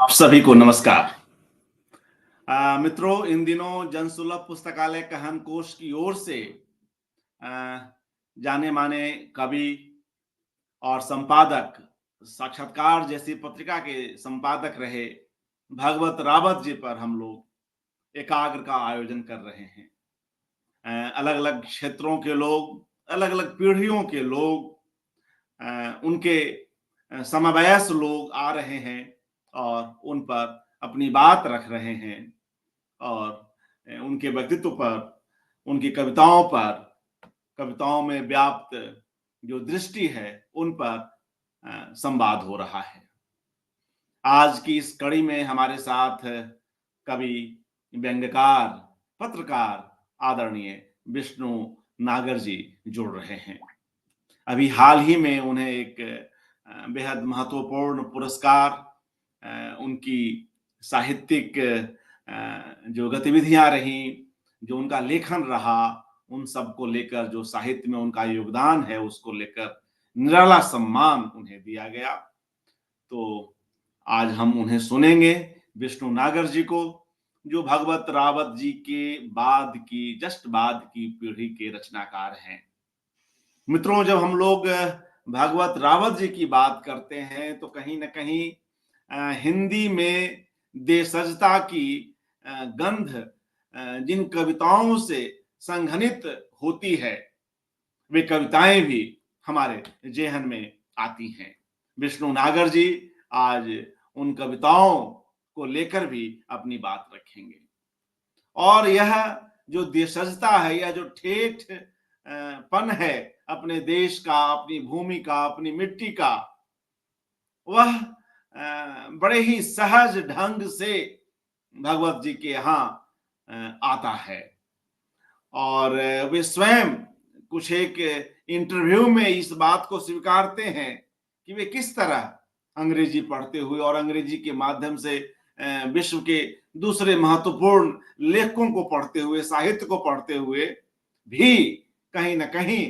आप सभी को नमस्कार। मित्रों, इन दिनों जनसुलभ पुस्तकालय कहन कोश की ओर से अ, जाने माने कवि और संपादक, साक्षात्कार जैसी पत्रिका के संपादक रहे भागवत रावत जी पर हम लोग एकाग्र का आयोजन कर रहे हैं। अलग अलग क्षेत्रों के लोग, अलग अलग पीढ़ियों के लोग, उनके समवयस्क लोग आ रहे हैं और उन पर अपनी बात रख रहे हैं और उनके व्यक्तित्व पर, उनकी कविताओं पर, कविताओं में व्याप्त जो दृष्टि है उन पर संवाद हो रहा है। आज की इस कड़ी में हमारे साथ कवि, व्यंग्यकार, पत्रकार आदरणीय विष्णु नागर जी जुड़ रहे हैं। अभी हाल ही में उन्हें एक बेहद महत्वपूर्ण पुरस्कार, उनकी साहित्यिक जो गतिविधियां रही, जो उनका लेखन रहा, उन सब को लेकर, जो साहित्य में उनका योगदान है उसको लेकर निराला सम्मान उन्हें दिया गया। तो आज हम उन्हें सुनेंगे, विष्णु नागर जी को, जो भगवत रावत जी के जस्ट बाद की पीढ़ी के रचनाकार हैं। मित्रों, जब हम लोग भागवत रावत जी की बात करते हैं तो कहीं ना कहीं हिंदी में देशजता की गंध जिन कविताओं से संघनित होती है, वे कविताएं भी हमारे जेहन में आती हैं। विष्णु नागर जी आज उन कविताओं को लेकर भी अपनी बात रखेंगे और यह जो देशजता है, यह जो ठेठ पन है अपने देश का, अपनी भूमि का, अपनी मिट्टी का, वह बड़े ही सहज ढंग से भगवत जी के यहाँ आता है। और वे स्वयं कुछ एक इंटरव्यू में इस बात को स्वीकारते हैं कि वे किस तरह अंग्रेजी पढ़ते हुए और अंग्रेजी के माध्यम से विश्व के दूसरे महत्वपूर्ण लेखकों को पढ़ते हुए, साहित्य को पढ़ते हुए भी कहीं ना कहीं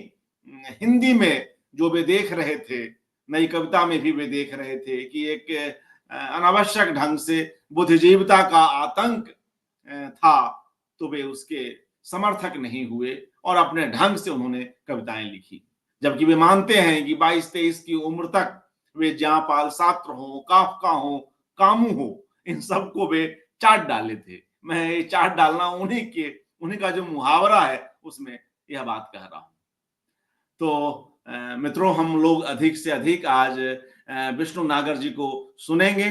हिंदी में जो वे देख रहे थे, नई कविता में भी वे देख रहे थे कि एक अनावश्यक ढंग से बुद्धिजीविता का आतंक था, तो वे उसके समर्थक नहीं हुए और अपने ढंग से उन्होंने कविताएं लिखी। जबकि वे मानते हैं कि 22-23 की उम्र तक वे जहाँपाल सात्र हो, काफका हो, कामू हो, इन सबको वे चाट डाले थे। मैं ये चाट डालना उन्हीं का जो मुहावरा है उसमें यह बात कह रहा हूं। तो मित्रों, हम लोग अधिक से अधिक आज विष्णु नागर जी को सुनेंगे।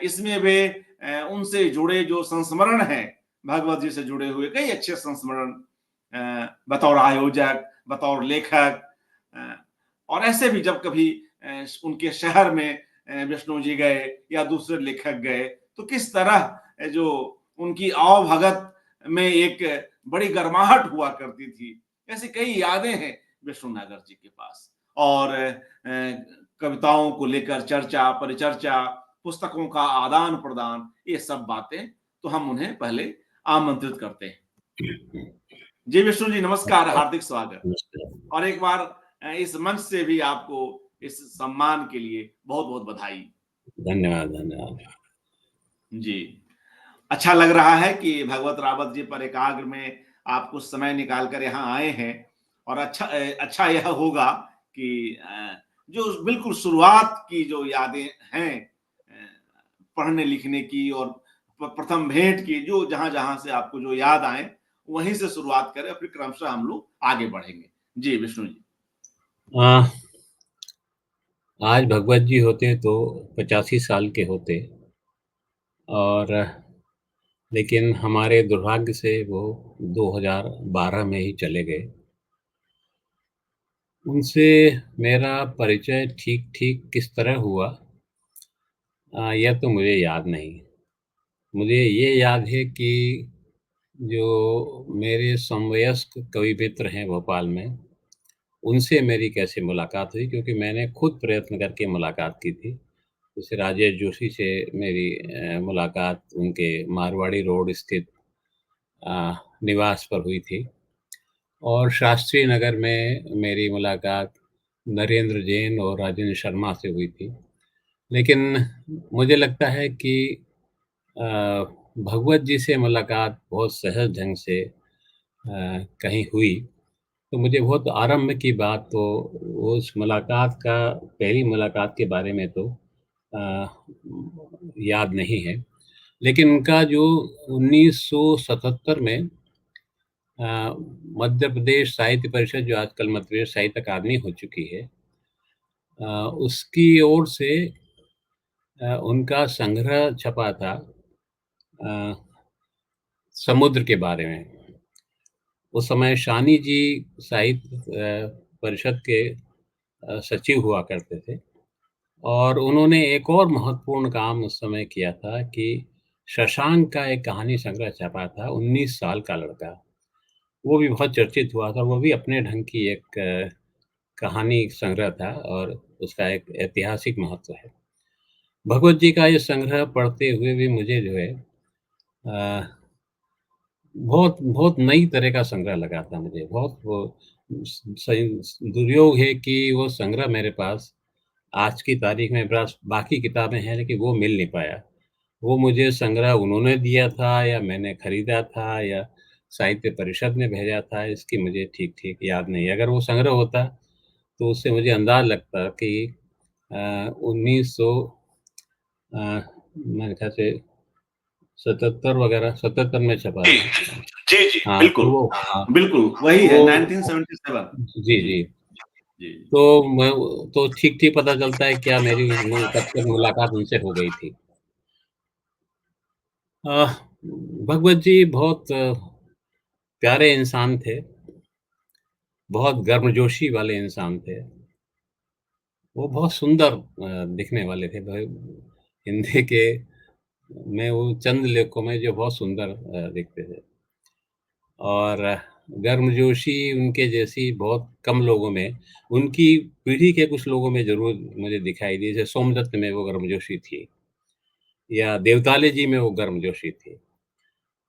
इसमें वे उनसे जुड़े जो संस्मरण हैं, भगवत जी से जुड़े हुए कई अच्छे संस्मरण, बतौर आयोजक, बतौर लेखक, और ऐसे भी जब कभी उनके शहर में विष्णु जी गए या दूसरे लेखक गए तो किस तरह जो उनकी आवभगत में एक बड़ी गर्माहट हुआ करती थी, ऐसी कई यादें हैं विष्णु नागर जी के पास। और कविताओं को लेकर चर्चा, परिचर्चा, पुस्तकों का आदान प्रदान, ये सब बातें तो हम उन्हें पहले आमंत्रित करते हैं। जी विष्णु जी, नमस्कार, हार्दिक स्वागत। और एक बार इस मंच से भी आपको इस सम्मान के लिए बहुत बहुत बधाई। धन्यवाद धन्यवाद जी, अच्छा लग रहा है कि भगवत रावत जी पर एकाग्र में आप कुछ समय निकाल कर यहाँ आए हैं। और अच्छा यह होगा कि जो बिल्कुल शुरुआत की जो यादें हैं पढ़ने लिखने की और प्रथम भेंट की, जो जहां जहां से आपको जो याद आए वहीं से शुरुआत करें, फिर क्रमशः हम लोग आगे बढ़ेंगे। जी विष्णु जी। आज भगवत जी होते तो 85 साल के होते, और लेकिन हमारे दुर्भाग्य से वो 2012 में ही चले गए। उनसे मेरा परिचय ठीक ठीक किस तरह हुआ यह तो मुझे याद नहीं। मुझे ये याद है कि जो मेरे समवयस्क कवि मित्र हैं भोपाल में, उनसे मेरी कैसे मुलाकात हुई, क्योंकि मैंने खुद प्रयत्न करके मुलाकात की थी। जैसे राजेश जोशी से मेरी मुलाकात उनके मारवाड़ी रोड स्थित निवास पर हुई थी, और शास्त्री नगर में मेरी मुलाकात नरेंद्र जैन और राजेंद्र शर्मा से हुई थी। लेकिन मुझे लगता है कि अ, भगवत जी से मुलाकात बहुत सहज ढंग से कहीं हुई, तो मुझे बहुत आरंभ की बात तो उस मुलाकात का पहली मुलाकात के बारे में तो अ, याद नहीं है। लेकिन उनका जो 1977 में अ, मध्य प्रदेश साहित्य परिषद जो आजकल मध्य प्रदेश साहित्य अकादमी हो चुकी है, उसकी ओर से उनका संग्रह छपा था अ, समुद्र के बारे में। उस समय शानी जी साहित्य परिषद के सचिव हुआ करते थे और उन्होंने एक और महत्वपूर्ण काम उस समय किया था कि शशांक का एक कहानी संग्रह छपा था, 19 साल का लड़का। वो भी बहुत चर्चित हुआ था, वो भी अपने ढंग की एक कहानी संग्रह था और उसका एक ऐतिहासिक महत्व है। भगवत जी का ये संग्रह पढ़ते हुए भी मुझे जो है अ, बहुत बहुत नई तरह का संग्रह लगा था मुझे। बहुत वो सही दुर्योग है कि वो संग्रह मेरे पास आज की तारीख में बस बाकी किताबें हैं लेकिन वो मिल नहीं पाया। वो मुझे संग्रह उन्होंने दिया था या मैंने खरीदा था या साहित्य परिषद ने भेजा था, इसकी मुझे ठीक-ठीक याद नहीं है। अगर वो संग्रह होता तो उससे मुझे अंदाज़ लगता कि 1900 मेरे ख़्याल से 77 वग़ैरह 77 में छपा जी, था। जी, जी, हाँ, तो बिल्कुल, वो हाँ, बिल्कुल, वही है वो 1977। जी, जी, जी। जी। तो मैं तो ठीक-ठीक पता चलता है क्या मेरी कब तक मुलाकात उनसे हो गई थी। भगवत जी बहुत प्यारे इंसान थे, बहुत गर्मजोशी वाले इंसान थे। वो बहुत सुंदर दिखने वाले थे। भ हिंदी के में वो चंद लेखों में जो बहुत सुंदर दिखते थे और गर्मजोशी उनके जैसी बहुत कम लोगों में, उनकी पीढ़ी के कुछ लोगों में ज़रूर मुझे दिखाई दी। जैसे सोमदत्त में वो गर्मजोशी थी या देवताले जी में वो गर्मजोशी थी।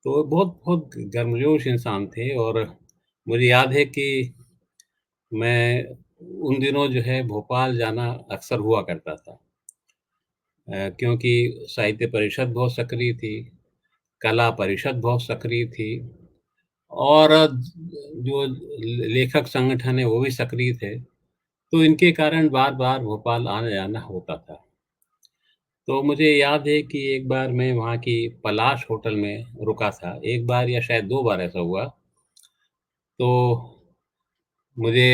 तो बहुत बहुत गर्मजोश इंसान थे और मुझे याद है कि मैं उन दिनों जो है भोपाल जाना अक्सर हुआ करता था क्योंकि साहित्य परिषद बहुत सक्रिय थी, कला परिषद बहुत सक्रिय थी और जो लेखक संगठन है वो भी सक्रिय थे, तो इनके कारण बार-बार भोपाल आना-जाना होता था। तो मुझे याद है कि एक बार मैं वहाँ की पलाश होटल में रुका था, एक बार या शायद 2 बार ऐसा हुआ। तो मुझे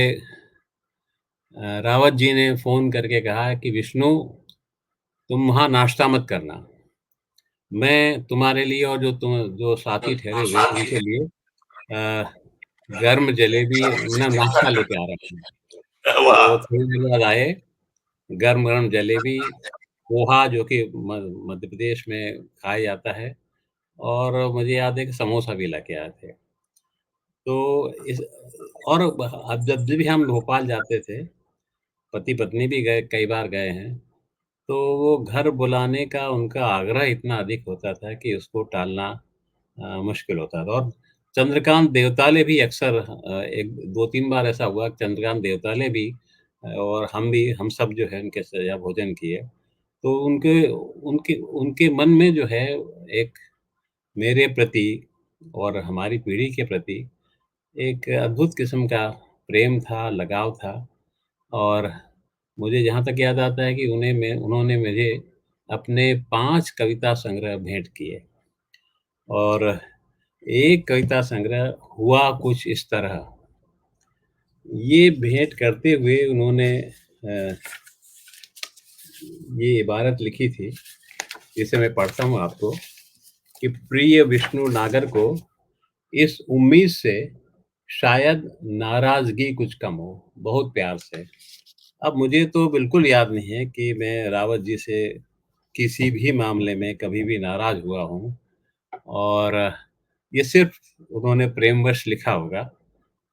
रावत जी ने फ़ोन करके कहा कि विष्णु तुम वहाँ नाश्ता मत करना। मैं तुम्हारे लिए और जो साथी ठहरे हुए हैं उनके लिए अ, गर्म जलेबी ना नाश्ता लेके आ रहा हूँ। तो वो वाह! थोड़ी देर बाद आए, गरम-गरम जलेबी, पोहा जो कि मध्य प्रदेश में खाया जाता है और मुझे याद है कि समोसा भी लाके आए थे। तो इस और अब जब भी हम भोपाल जाते थे, पति-पत्नी भी गए कई बार गए हैं, तो वो घर बुलाने का उनका आग्रह इतना अधिक होता था कि उसको टालना मुश्किल होता था और चंद्रकांत देवताले भी अक्सर एक 2-3 बार ऐसा हुआ कि चंद्रकांत देवताले भी और हम सब जो है उनके स यहाँ भोजन किए। तो उनके उनके उनके मन में जो है एक मेरे प्रति और हमारी पीढ़ी के प्रति एक अद्भुत किस्म का प्रेम था, लगाव था और मुझे जहाँ तक याद आता है कि उन्होंने मुझे अपने 5 कविता संग्रह भेंट किए और एक कविता संग्रह हुआ कुछ इस तरह। ये भेंट करते हुए उन्होंने ये इबारत लिखी थी, जिसे मैं पढ़ता हूँ आपको कि प्रिय विष्णु नागर को इस उम्मीद से शायद नाराज़गी कुछ कम हो, बहुत प्यार से। अब मुझे तो बिल्कुल याद नहीं है कि मैं रावत जी से किसी भी मामले में कभी भी नाराज़ हुआ हूँ और ये सिर्फ़ उन्होंने प्रेमवश लिखा होगा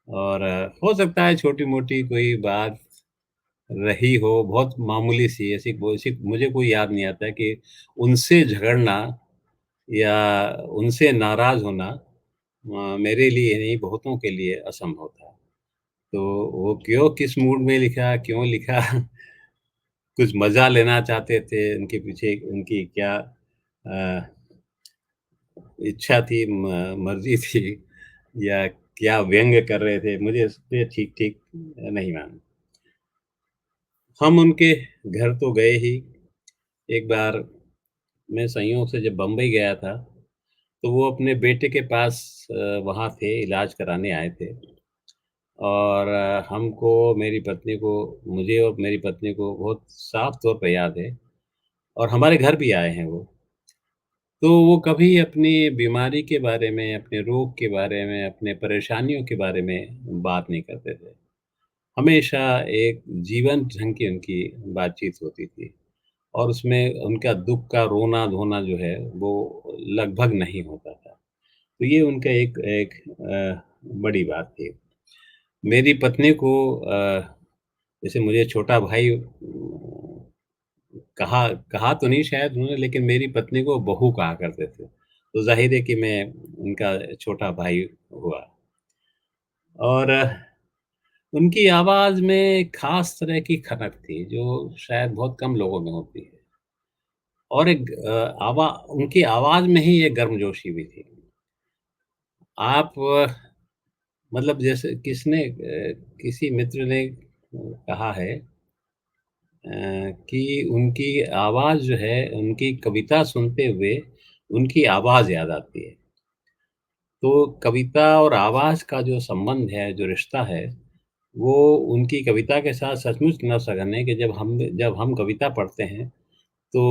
और हो सकता है छोटी-मोटी कोई बात रही हो, बहुत मामूली-सी ऐसी मुझे कोई याद नहीं आता है कि उनसे झगड़ना या उनसे नाराज़ होना मेरे लिए नहीं बहुतों के लिए असंभव था। तो वो क्यों किस मूड में लिखा, क्यों लिखा कुछ मज़ा लेना चाहते थे, उनके पीछे उनकी क्या अ, इच्छा थी, मर्ज़ी थी या क्या व्यंग कर रहे थे, मुझे इसलिए ठीक-ठीक नहीं मालूम। हम उनके घर तो गए ही, एक बार मैं संयोग से जब बम्बई गया था, तो वो अपने बेटे के पास वहाँ थे, इलाज कराने आए थे और मेरी पत्नी को मुझे और मेरी पत्नी को बहुत साफ़ तौर पे याद है और हमारे घर भी आए हैं वो। तो वो कभी अपनी बीमारी के बारे में, अपने रोग के बारे में, अपने परेशानियों के बारे में बात नहीं करते थे। हमेशा एक जीवंत ढंग की उनकी बातचीत होती थी और उसमें उनका दुःख का रोना-धोना जो है, वो लगभग नहीं होता था। तो ये उनका एक एक बड़ी बात थी। मेरी पत्नी को जैसे मुझे छोटा भाई कहा कहा तो नहीं शायद उन्होंने, लेकिन मेरी पत्नी को बहू कहा करते थे। तो ज़ाहिर है कि मैं उनका छोटा भाई हुआ और उनकी आवाज़ में एक ख़ास तरह की खनक थी, जो शायद बहुत कम लोगों में होती है और एक उनकी आवाज़ में ही एक गर्मजोशी भी थी। आप मतलब जैसे किसी मित्र ने कहा है कि उनकी आवाज़ जो है, उनकी कविता सुनते हुए उनकी आवाज़ याद आती है। तो कविता और आवाज़ का जो संबंध है, जो रिश्ता है, वो उनकी कविता के साथ सचमुच न सगने कि जब हम कविता पढ़ते हैं, तो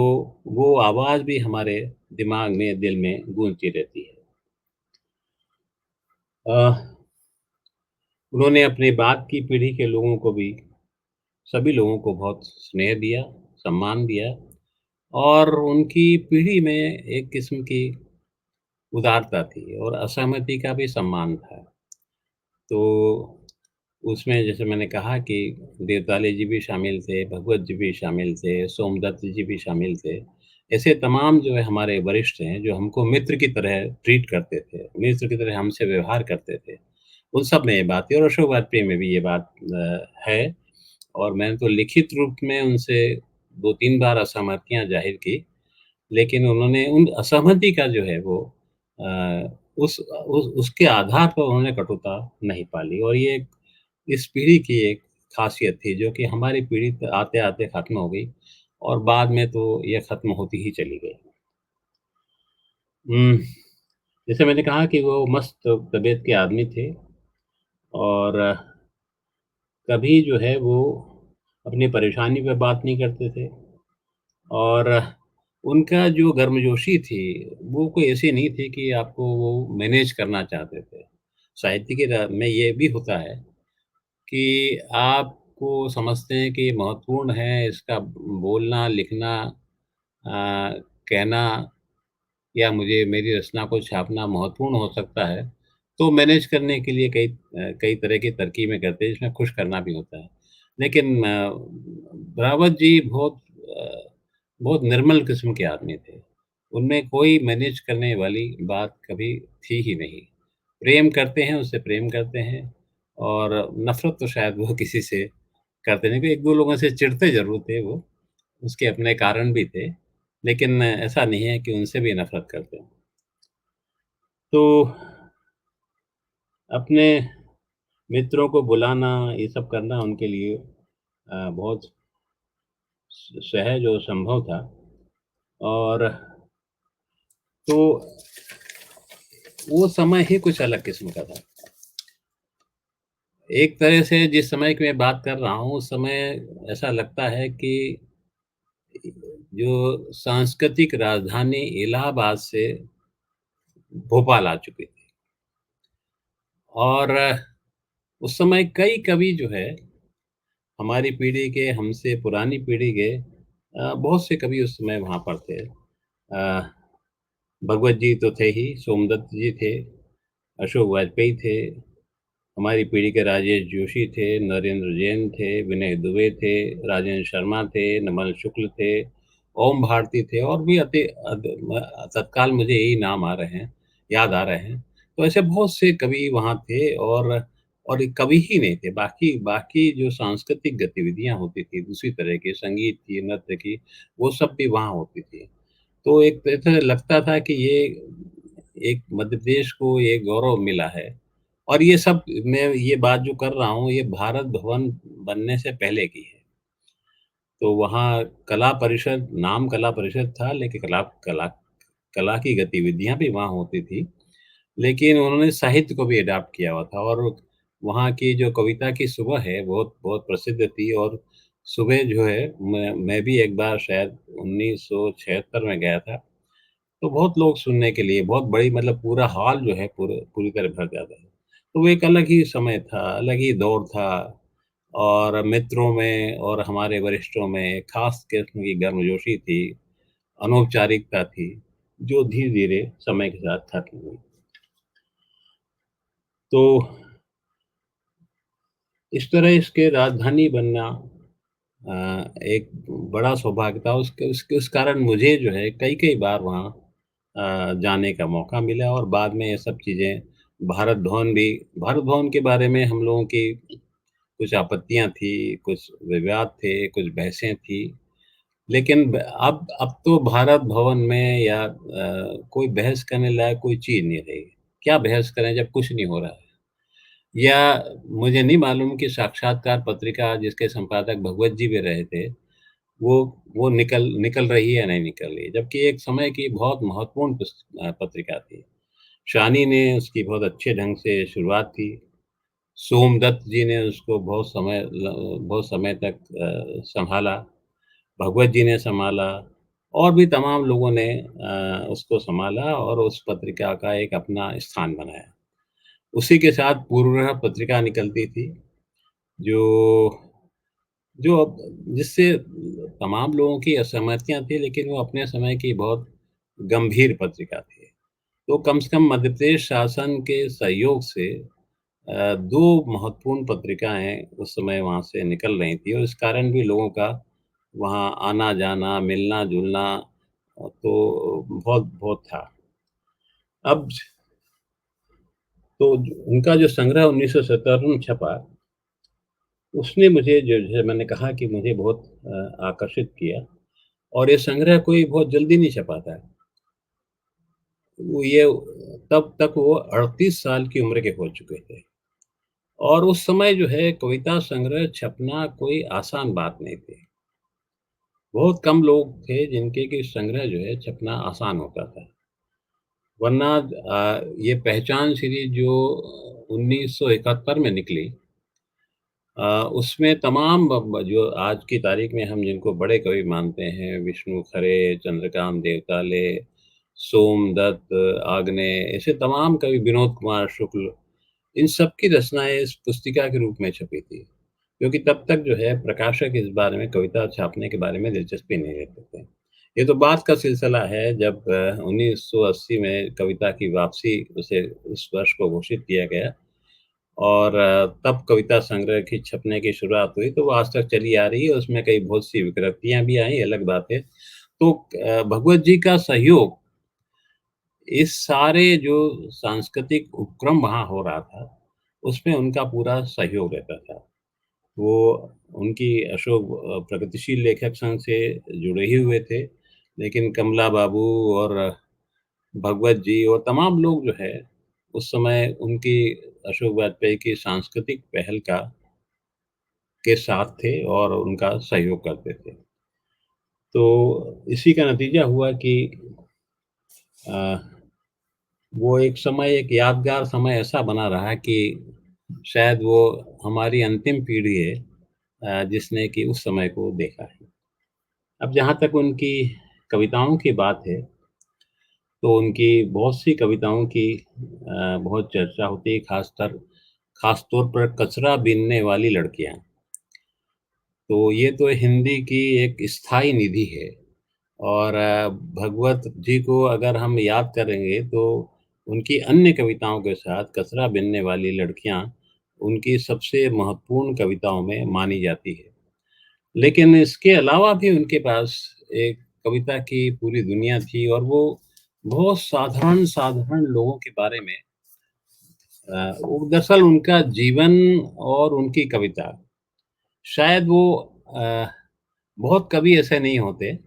वो आवाज़ भी हमारे दिमाग में, दिल में गूंजती रहती है। अ, उन्होंने अपनी बाद की पीढ़ी के लोगों को भी सभी लोगों को बहुत स्नेह दिया, सम्मान दिया और उनकी पीढ़ी में एक किस्म की उदारता थी और असहमति का भी सम्मान था। तो उसमें जैसे मैंने कहा कि देवताली जी भी शामिल थे, भगवत जी भी शामिल थे, सोमदत्त जी भी शामिल थे। ऐसे तमाम जो है हमारे वरिष्ठ हैं, जो हमको मित्र की तरह ट्रीट करते थे, मित्र की तरह हमसे व्यवहार करते थे। उन सब में ये बात थी और अशोक वाजपेयी में भी ये बात है और मैंने तो लिखित रूप में उनसे 2-3 बार असहमतियाँ ज़ाहिर की, लेकिन उन्होंने उन असहमति का जो है वो उसके आधार पर उन्होंने कटुता नहीं पाली और ये इस पीढ़ी की एक ख़ासियत थी जो कि हमारी पीढ़ी आते-आते ख़त्म हो गई और बाद में तो ये ख़त्म होती ही चली गई। हुँ, जैसे मैंने कहा कि वो मस्त तबीयत के आदमी थे और कभी जो है वो अपनी परेशानी पे बात नहीं करते थे और उनका जो गर्मजोशी थी, वो कोई ऐसी नहीं थी कि आपको वो मैनेज करना चाहते थे। साहित्य की में ये भी होता है कि आपको समझते हैं कि महत्वपूर्ण है इसका बोलना, लिखना कहना या मुझे मेरी रचना को छापना महत्वपूर्ण हो सकता है, तो मैनेज करने के लिए कई तरह की तरकीबें करते हैं, जिसमें खुश करना भी होता है। लेकिन रावत जी बहुत निर्मल किस्म के आदमी थे। उनमें कोई मैनेज करने वाली बात कभी थी ही नहीं। प्रेम करते हैं, उससे प्रेम करते हैं और नफ़रत तो शायद वो किसी से करते नहीं थे। 1-2 लोगों से चिढ़ते ज़रूर थे वो, उसके अपने कारण भी थे, लेकिन ऐसा नहीं है कि उनसे भी नफ़रत करते हों। तो अपने मित्रों को बुलाना, ये सब करना उनके लिए बहुत सहज और संभव था और तो वो समय ही कुछ अलग किस्म का था। एक तरह से जिस समय की मैं बात कर रहा हूँ, उस समय ऐसा लगता है कि जो सांस्कृतिक राजधानी इलाहाबाद से भोपाल आ चुकी थी और उस समय कई कवि जो है हमारी पीढ़ी के, हमसे पुरानी पीढ़ी के बहुत से कवि उस समय वहाँ पर थे। भगवत जी तो थे ही, सोमदत्त जी थे, अशोक वाजपेयी थे, हमारी पीढ़ी के राजेश जोशी थे, नरेंद्र जैन थे, विनय दुबे थे, राजेंद्र शर्मा थे, नमल शुक्ल थे, ओम भारती थे और भी तत्काल मुझे यही नाम आ रहे हैं, याद आ रहे हैं। तो ऐसे बहुत से कवि वहाँ थे और ये कवि ही नहीं थे, बाकी बाकी जो सांस्कृतिक गतिविधियाँ होती थी, दूसरी तरह की संगीत की, नृत्य की, वो सब भी वहाँ होती थी। तो एक तरह से लगता था कि ये एक मध्य प्रदेश को ये गौरव मिला है और ये सब मैं ये बात जो कर रहा हूँ, ये भारत भवन बनने से पहले की है। तो वहाँ कला परिषद नाम कला परिषद था, लेकिन कला कला कला की गतिविधियाँ भी वहाँ होती थी। लेकिन उन्होंने साहित्य को भी अडॉप्ट किया हुआ था और वहाँ की जो कविता की सुबह है, बहुत बहुत प्रसिद्ध थी और सुबह जो है मैं भी एक बार शायद 1976 में गया था, तो बहुत लोग सुनने के लिए बहुत बड़ी मतलब पूरा हॉल जो है पूरी तरह भर जाता है। तो वो एक अलग ही समय था, अलग ही दौर था और मित्रों में और हमारे वरिष्ठों में ख़ास किस्म की गर्मजोशी थी, अनौपचारिकता थी, जो धीरे-धीरे समय के साथ खत्म हुई। तो इस तरह इसके राजधानी बनना एक बड़ा सौभाग्य था। उस कारण मुझे जो है कई-कई बार वहाँ जाने का मौका मिला और बाद में ये सब चीज़ें भारत भवन के बारे में हम लोगों की कुछ आपत्तियाँ थी, कुछ विवाद थे, कुछ बहसें थी। लेकिन अब तो भारत भवन में या कोई बहस करने लायक कोई चीज़ नहीं रही। क्या बहस करें जब कुछ नहीं हो रहा है? या मुझे नहीं मालूम कि साक्षात्कार पत्रिका जिसके संपादक भगवत जी भी रहे थे, वो वो निकल रही है या नहीं निकल रही है। जबकि एक समय की बहुत महत्वपूर्ण पत्रिका थी। शानी ने उसकी बहुत अच्छे ढंग से शुरुआत की। सोमदत्त जी ने उसको बहुत समय तक सँभाला। भगवत जी ने सँभाला और भी तमाम लोगों ने उसको सँभाला और उस पत्रिका का एक अपना स्थान बनाया। उसी के साथ पूर्वाह पत्रिका निकलती थी, जो जो अब जिससे तमाम लोगों की असहमतियाँ थी, लेकिन वो अपने समय की बहुत गंभीर पत्रिका थी। तो कम से कम मध्य प्रदेश शासन के सहयोग से 2 महत्वपूर्ण पत्रिकाएँ उस समय वहाँ से निकल रही थी और इस कारण भी लोगों का वहाँ आना-जाना, मिलना-जुलना तो बहुत था। अब तो उनका जो संग्रह 1977 में छपा, उसने मुझे जो है मैंने कहा कि मुझे बहुत आकर्षित किया और ये संग्रह कोई बहुत जल्दी नहीं छपा था। वो ये तब तक वो 38 साल की उम्र के हो चुके थे और उस समय जो है कविता संग्रह छपना कोई आसान बात नहीं थी। बहुत कम लोग थे जिनके कि संग्रह जो है छपना आसान होता था। वरना ये पहचान सीरीज़ जो 1971 में निकली उसमें तमाम ब ब जो आज की तारीख में हम जिनको बड़े कवि मानते हैं, विष्णु खरे, चंद्रकांत देवताले, सोमदत्त, आग्नेय, ऐसे तमाम कवि विनोद कुमार शुक्ल, इन सब की रचनाएँ इस पुस्तिका के रूप में छपी थी। क्योंकि तब तक जो है प्रकाशक इस बारे में कविता छापने के बारे में दिलचस्पी नहीं लेते थे। ये तो बाद का सिलसिला है जब 1980 में कविता की वापसी उसे उस वर्ष को घोषित किया गया और तब कविता संग्रह की छपने की शुरुआत हुई, तो वो आज तक चली आ रही है, उसमें कई बहुत सी विकृतियाँ भी आई, अलग बात है। तो भगवत जी का सहयोग इस सारे जो सांस्कृतिक उपक्रम वहाँ हो रहा था, उसमें उनका पूरा सहयोग रहता था। वो उनकी अशोक प्रगतिशील लेखक संघ से जुड़े ही हुए थे, लेकिन कमला बाबू और भगवत जी और तमाम लोग जो है, उस समय उनकी अशोक वाजपेयी की सांस्कृतिक पहल के साथ थे और उनका सहयोग करते थे। तो इसी का नतीजा हुआ कि अ, वो एक यादगार समय ऐसा बना रहा कि शायद वो हमारी अंतिम पीढ़ी है जिसने कि उस समय को देखा है। अब जहाँ तक उनकी कविताओं की बात है, तो उनकी बहुत सी कविताओं की बहुत चर्चा होती है, ख़ास तौर पर कचरा बीनने वाली लड़कियाँ। तो ये तो हिंदी की एक स्थायी निधि है और भगवत जी को अगर हम याद करेंगे तो उनकी अन्य कविताओं के साथ कचरा बीनने वाली लड़कियाँ उनकी सबसे महत्वपूर्ण कविताओं में मानी जाती है। लेकिन इसके अलावा भी उनके पास एक कविता की पूरी दुनिया थी और वो बहुत साधारण-साधारण लोगों के बारे में वो दरअसल उनका जीवन और उनकी कविता, शायद वो अ, बहुत कवि ऐसे नहीं होते,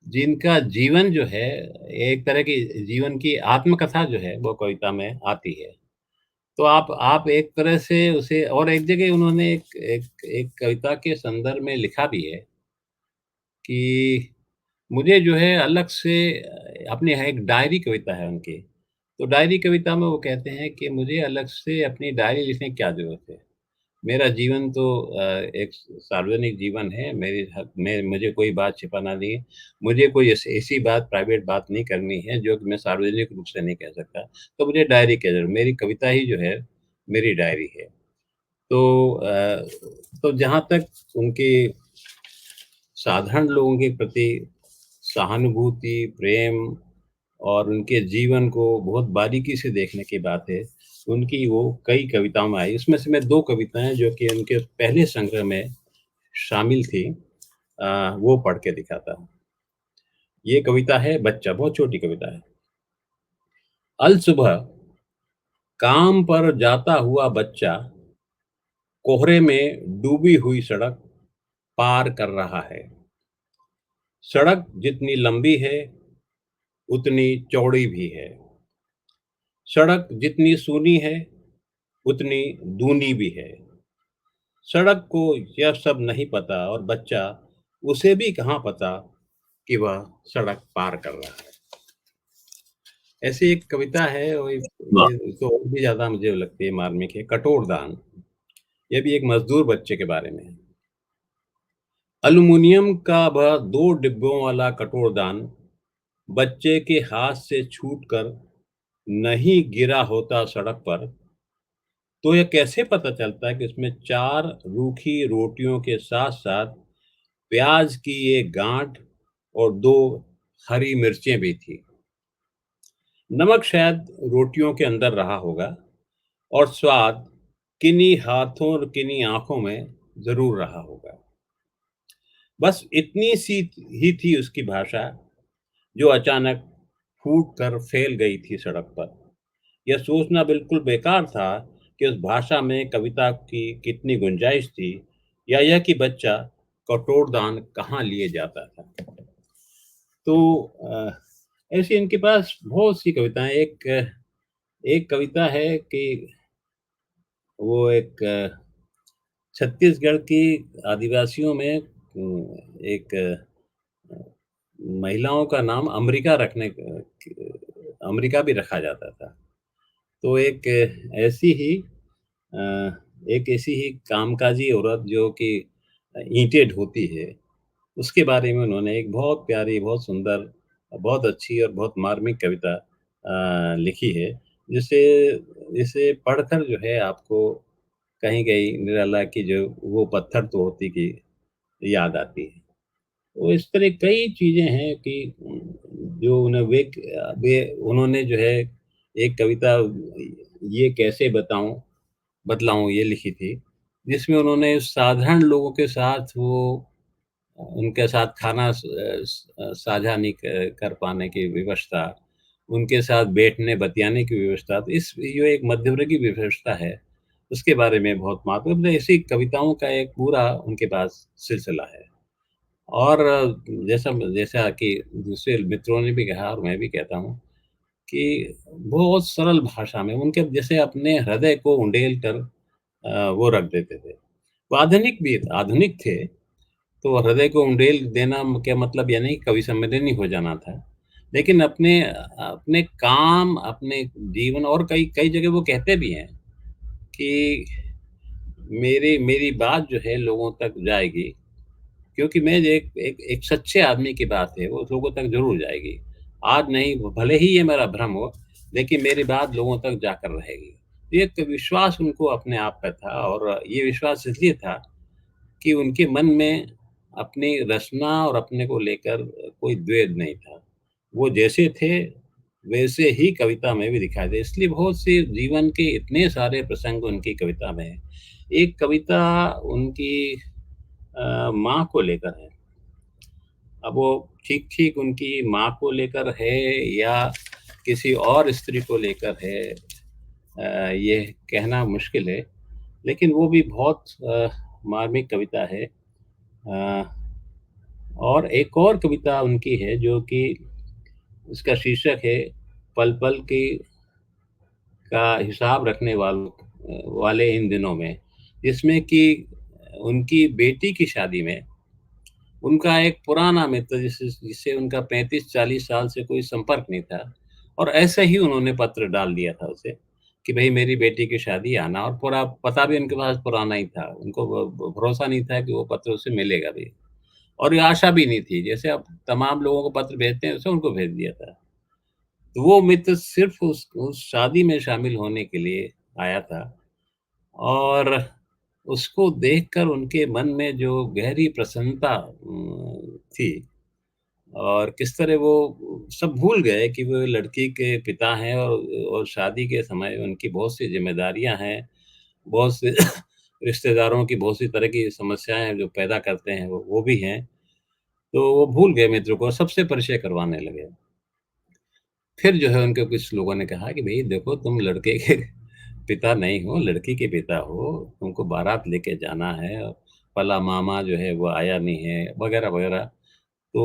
जिनका जीवन जो है, एक तरह की जीवन की आत्मकथा जो है, वो कविता में आती है। तो आप एक तरह से उसे, और एक जगह उन्होंने एक एक एक कविता के संदर्भ में लिखा भी है कि मुझे जो है अलग से अपनी है, एक डायरी कविता है उनकी। तो डायरी कविता में वो कहते हैं कि मुझे अलग से अपनी डायरी लिखने की क्या ज़रूरत है? मेरा जीवन तो एक सार्वजनिक जीवन है, मेरे ह मैं मुझे कोई बात छिपाना नहीं है। मुझे कोई ऐसी बात, प्राइवेट बात नहीं करनी है जो कि मैं सार्वजनिक रूप से नहीं कह सकता। तो मुझे डायरी की ज़रूरत, मेरी कविता ही जो है मेरी डायरी है। तो तो जहाँ तक उनकी साधारण लोगों के प्रति सहानुभूति, प्रेम और उनके जीवन को बहुत बारीकी से देखने की बात है, उनकी वो कई कविताओं में आई। उसमें से मैं 2 कविताएँ जो कि उनके पहले संग्रह में शामिल थी, वो पढ़ के दिखाता हूँ। ये कविता है बच्चा, बहुत छोटी कविता है। अल सुबह काम पर जाता हुआ बच्चा कोहरे में डूबी हुई सड़क पार कर रहा है। सड़क जितनी लंबी है, उतनी चौड़ी भी है। सड़क जितनी सूनी है, उतनी दूनी भी है। सड़क को यह सब नहीं पता और बच्चा, उसे भी कहाँ पता कि वह सड़क पार कर रहा है। ऐसी एक कविता है, और वाह! ये तो और भी ज़्यादा मुझे लगती है मार्मिक है, कठोर दान। ये भी एक मज़दूर बच्चे के बारे में है। एल्युमीनियम का वह 2 डिब्बों वाला कठोर दान बच्चे के हाथ से छूटकर नहीं गिरा होता सड़क पर, तो यह कैसे पता चलता है कि उसमें 4 रूखी रोटियों के साथ-साथ प्याज की एक गाँठ और 2 हरी मिर्चें भी थी। नमक शायद रोटियों के अंदर रहा होगा और स्वाद किन्हीं हाथों और किन्हीं आँखों में ज़रूर रहा होगा। बस इतनी सी ही थी उसकी भाषा, जो अचानक फूट कर फैल गई थी सड़क पर। यह सोचना बिल्कुल बेकार था कि उस भाषा में कविता की कितनी गुंजाइश थी, या यह कि बच्चा कठोरदान कहाँ लिए जाता था। तो ऐसी इनके पास बहुत सी कविताएँ, एक कविता है कि वो एक छत्तीसगढ़ की आदिवासियों में एक महिलाओं का नाम अमरिका भी रखा जाता था। तो अ, एक ऐसी ही कामकाजी औरत जो कि ईंटें ढोती है, उसके बारे में उन्होंने एक बहुत प्यारी, बहुत सुंदर, बहुत अच्छी और बहुत मार्मिक कविता लिखी है, जिसे जिसे पढ़कर जो है आपको कहीं-कहीं निराला की जो वो पत्थर तोड़ती की याद आती है। तो इस तरह कई चीज़ें हैं कि जो उन्हें वे उन्होंने जो है एक कविता ये कैसे बतलाऊँ ये लिखी थी, जिसमें उन्होंने साधारण लोगों के साथ उनके साथ खाना साझा नहीं कर पाने की व्यवस्था, उनके साथ बैठने बतियाने की व्यवस्था, तो इस जो एक मध्यवर्गीय व्यवस्था है, उसके बारे में बहुत मतलब ऐसी कविताओं का एक पूरा उनके पास सिलसिला है। और जैसा जैसा कि दूसरे मित्रों ने भी कहा और मैं भी कहता हूँ कि बहुत सरल भाषा में उनके जैसे अपने हृदय को उंडेल कर वो रख देते थे। वो आधुनिक थे, तो हृदय को उंडेल देना क्या मतलब ये नहीं कवि सम्मेलनी हो जाना था। लेकिन अपने काम, अपने जीवन, और कई कई जगह वो कहते भी हैं कि मेरी मेरी बात जो है लोगों तक जाएगी, क्योंकि मैं एक एक एक सच्चे आदमी की बात है, वो लोगों तक ज़रूर जाएगी। आज नहीं, भले ही ये मेरा भ्रम हो, लेकिन मेरी बात लोगों तक जाकर रहेगी। एक विश्वास उनको अपने आप पे था, और ये विश्वास इसलिए था कि उनके मन में अपनी रचना और अपने को लेकर कोई द्वेष नहीं था। वो जैसे थे, वैसे ही कविता में भी दिखाई दे। इसलिए बहुत से जीवन के इतने सारे प्रसंग उनकी कविता में हैं। एक कविता उनकी माँ को लेकर है। अब वो ठीक-ठीक उनकी माँ को लेकर है या किसी और स्त्री को लेकर है, ये कहना मुश्किल है, लेकिन वो भी बहुत मार्मिक कविता है। और एक और कविता उनकी है जो कि उसका शीर्षक है पल-पल की का हिसाब रखने वाले इन दिनों में, जिसमें कि उनकी बेटी की शादी में उनका एक पुराना मित्र जिससे उनका 35-40 साल से कोई संपर्क नहीं था और ऐसे ही उन्होंने पत्र डाल दिया था उसे कि भई मेरी बेटी की शादी आना और पूरा पता भी उनके पास पुराना ही था। उनको भरोसा नहीं था कि वो पत्र उसे मिलेगा भी और ये आशा भी नहीं थी। जैसे आप तमाम लोगों को पत्र भेजते हैं, वैसे उनको भेज दिया था। तो वो मित्र सिर्फ़ उस शादी में शामिल होने के लिए आया था और उसको देखकर उनके मन में जो गहरी प्रसन्नता थी और किस तरह वो सब भूल गए कि वो लड़की के पिता हैं और शादी के समय उनकी बहुत सी ज़िम्मेदारियाँ हैं, बहुत से रिश्तेदारों की बहुत सी तरह की समस्याएँ हैं जो पैदा करते हैं वो भी हैं। तो वो भूल गए मित्र को, सबसे परिचय करवाने लगे। फिर जो है उनके कुछ लोगों ने कहा कि भई देखो तुम लड़के के पिता नहीं हो, लड़की के पिता हो, तुमको बारात लेके जाना है, फला मामा जो है वो आया नहीं है, वगैरह-वगैरह। तो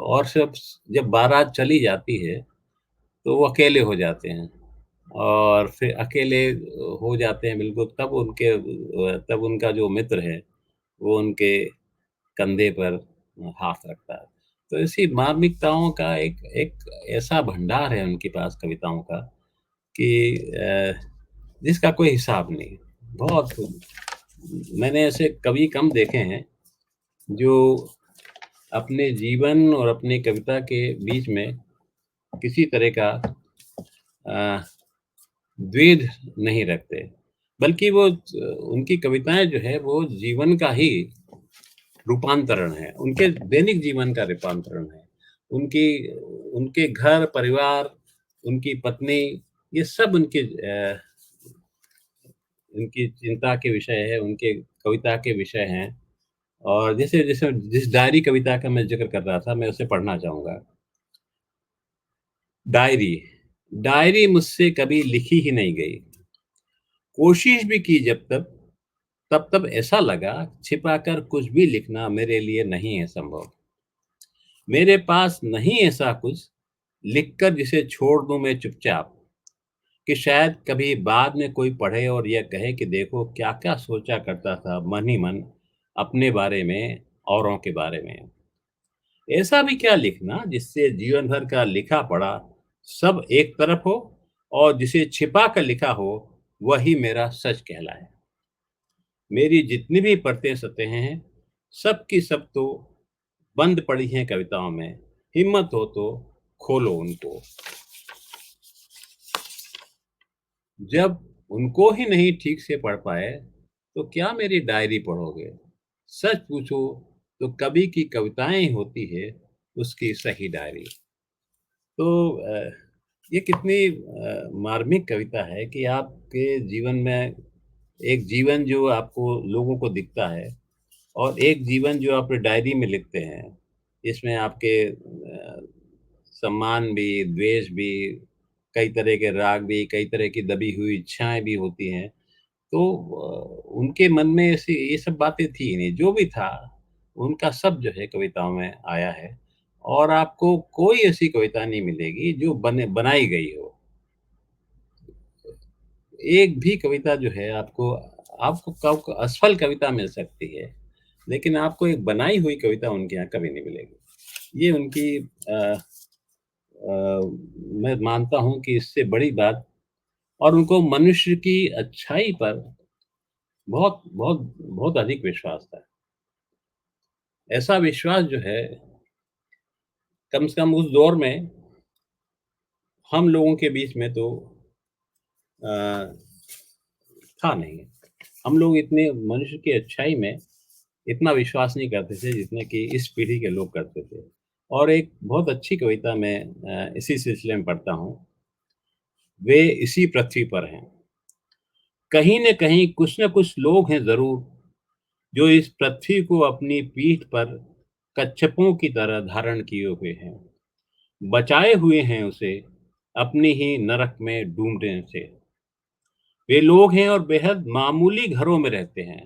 और सब जब बारात चली जाती है, तो वो अकेले हो जाते हैं और फिर अकेले हो जाते हैं बिल्कुल तब उनका जो मित्र है, वो उनके कंधे पर हाथ रखता है। तो ऐसी मार्मिकताओं का एक एक ऐसा भंडार है उनके पास कविताओं का कि जिसका कोई हिसाब नहीं। बहुत मैंने ऐसे कवि कम देखे हैं, जो अपने जीवन और अपनी कविता के बीच में किसी तरह का अ, द्वेध नहीं रखते, बल्कि वो उनकी कविताएँ जो है वो जीवन का ही रूपांतरण है, उनके दैनिक जीवन का रूपांतरण है। उनकी उनके घर, परिवार, उनकी पत्नी ये सब उनकी चिंता के विषय है, उनके कविता के विषय हैं और जैसे जैसे जिस डायरी कविता का मैं ज़िक्र कर रहा था, मैं उसे पढ़ना चाहूँगा। डायरी, डायरी मुझसे कभी लिखी ही नहीं गई। कोशिश भी की तब ऐसा लगा छिपाकर कुछ भी लिखना मेरे लिए नहीं है संभव। मेरे पास नहीं ऐसा कुछ लिखकर जिसे छोड़ दूँ मैं चुपचाप, कि शायद कभी बाद में कोई पढ़े और यह कहे कि देखो क्या-क्या सोचा करता था मन ही मन अपने बारे में, औरों के बारे में। ऐसा भी क्या लिखना जिससे जीवन भर का लिखा पढ़ा सब एक तरफ हो और जिसे छिपा कर लिखा हो वही मेरा सच कहलाए। मेरी जितनी भी परतें सतहें हैं, सब की सब तो बंद पड़ी हैं कविताओं में। हिम्मत हो तो खोलो उनको। जब उनको ही नहीं ठीक से पढ़ पाए, तो क्या मेरी डायरी पढ़ोगे? सच पूछो तो कवि की कविताएँ ही होती है उसकी सही डायरी। तो ये कितनी मार्मिक कविता है कि आपके जीवन में एक जीवन जो आपको लोगों को दिखता है और एक जीवन जो आप डायरी में लिखते हैं, इसमें आपके सम्मान भी, द्वेष भी, कई तरह के राग भी, कई तरह की दबी हुई इच्छाएँ भी होती हैं। तो उनके मन में ऐसी ये सब बातें थी ही नहीं, जो भी था, उनका सब जो है कविताओं में आया है और आपको कोई ऐसी कविता नहीं मिलेगी जो बनाई गई हो। एक भी कविता जो है आपको आपको कब असफल कविता मिल सकती है, लेकिन आपको एक बनाई हुई कविता उनके यहाँ कभी नहीं मिलेगी। ये उनकी मैं मानता हूँ कि इससे बड़ी बात और उनको मनुष्य की अच्छाई पर बहुत बहुत बहुत अधिक विश्वास था। ऐसा विश्वास जो है कम से कम उस दौर में हम लोगों के बीच में तो अ, था नहीं। हम लोग इतने मनुष्य की अच्छाई में इतना विश्वास नहीं करते थे जितने कि इस पीढ़ी के लोग करते थे। और एक बहुत अच्छी कविता मैं इसी सिलसिले में पढ़ता हूँ। वे इसी पृथ्वी पर हैं। कहीं न कहीं कुछ न कुछ लोग हैं ज़रूर, जो इस पृथ्वी को अपनी पीठ पर कच्छपों की तरह धारण किए हुए हैं। बचाए हुए हैं उसे अपनी ही नरक में डूबने से। वे लोग हैं और बेहद मामूली घरों में रहते हैं।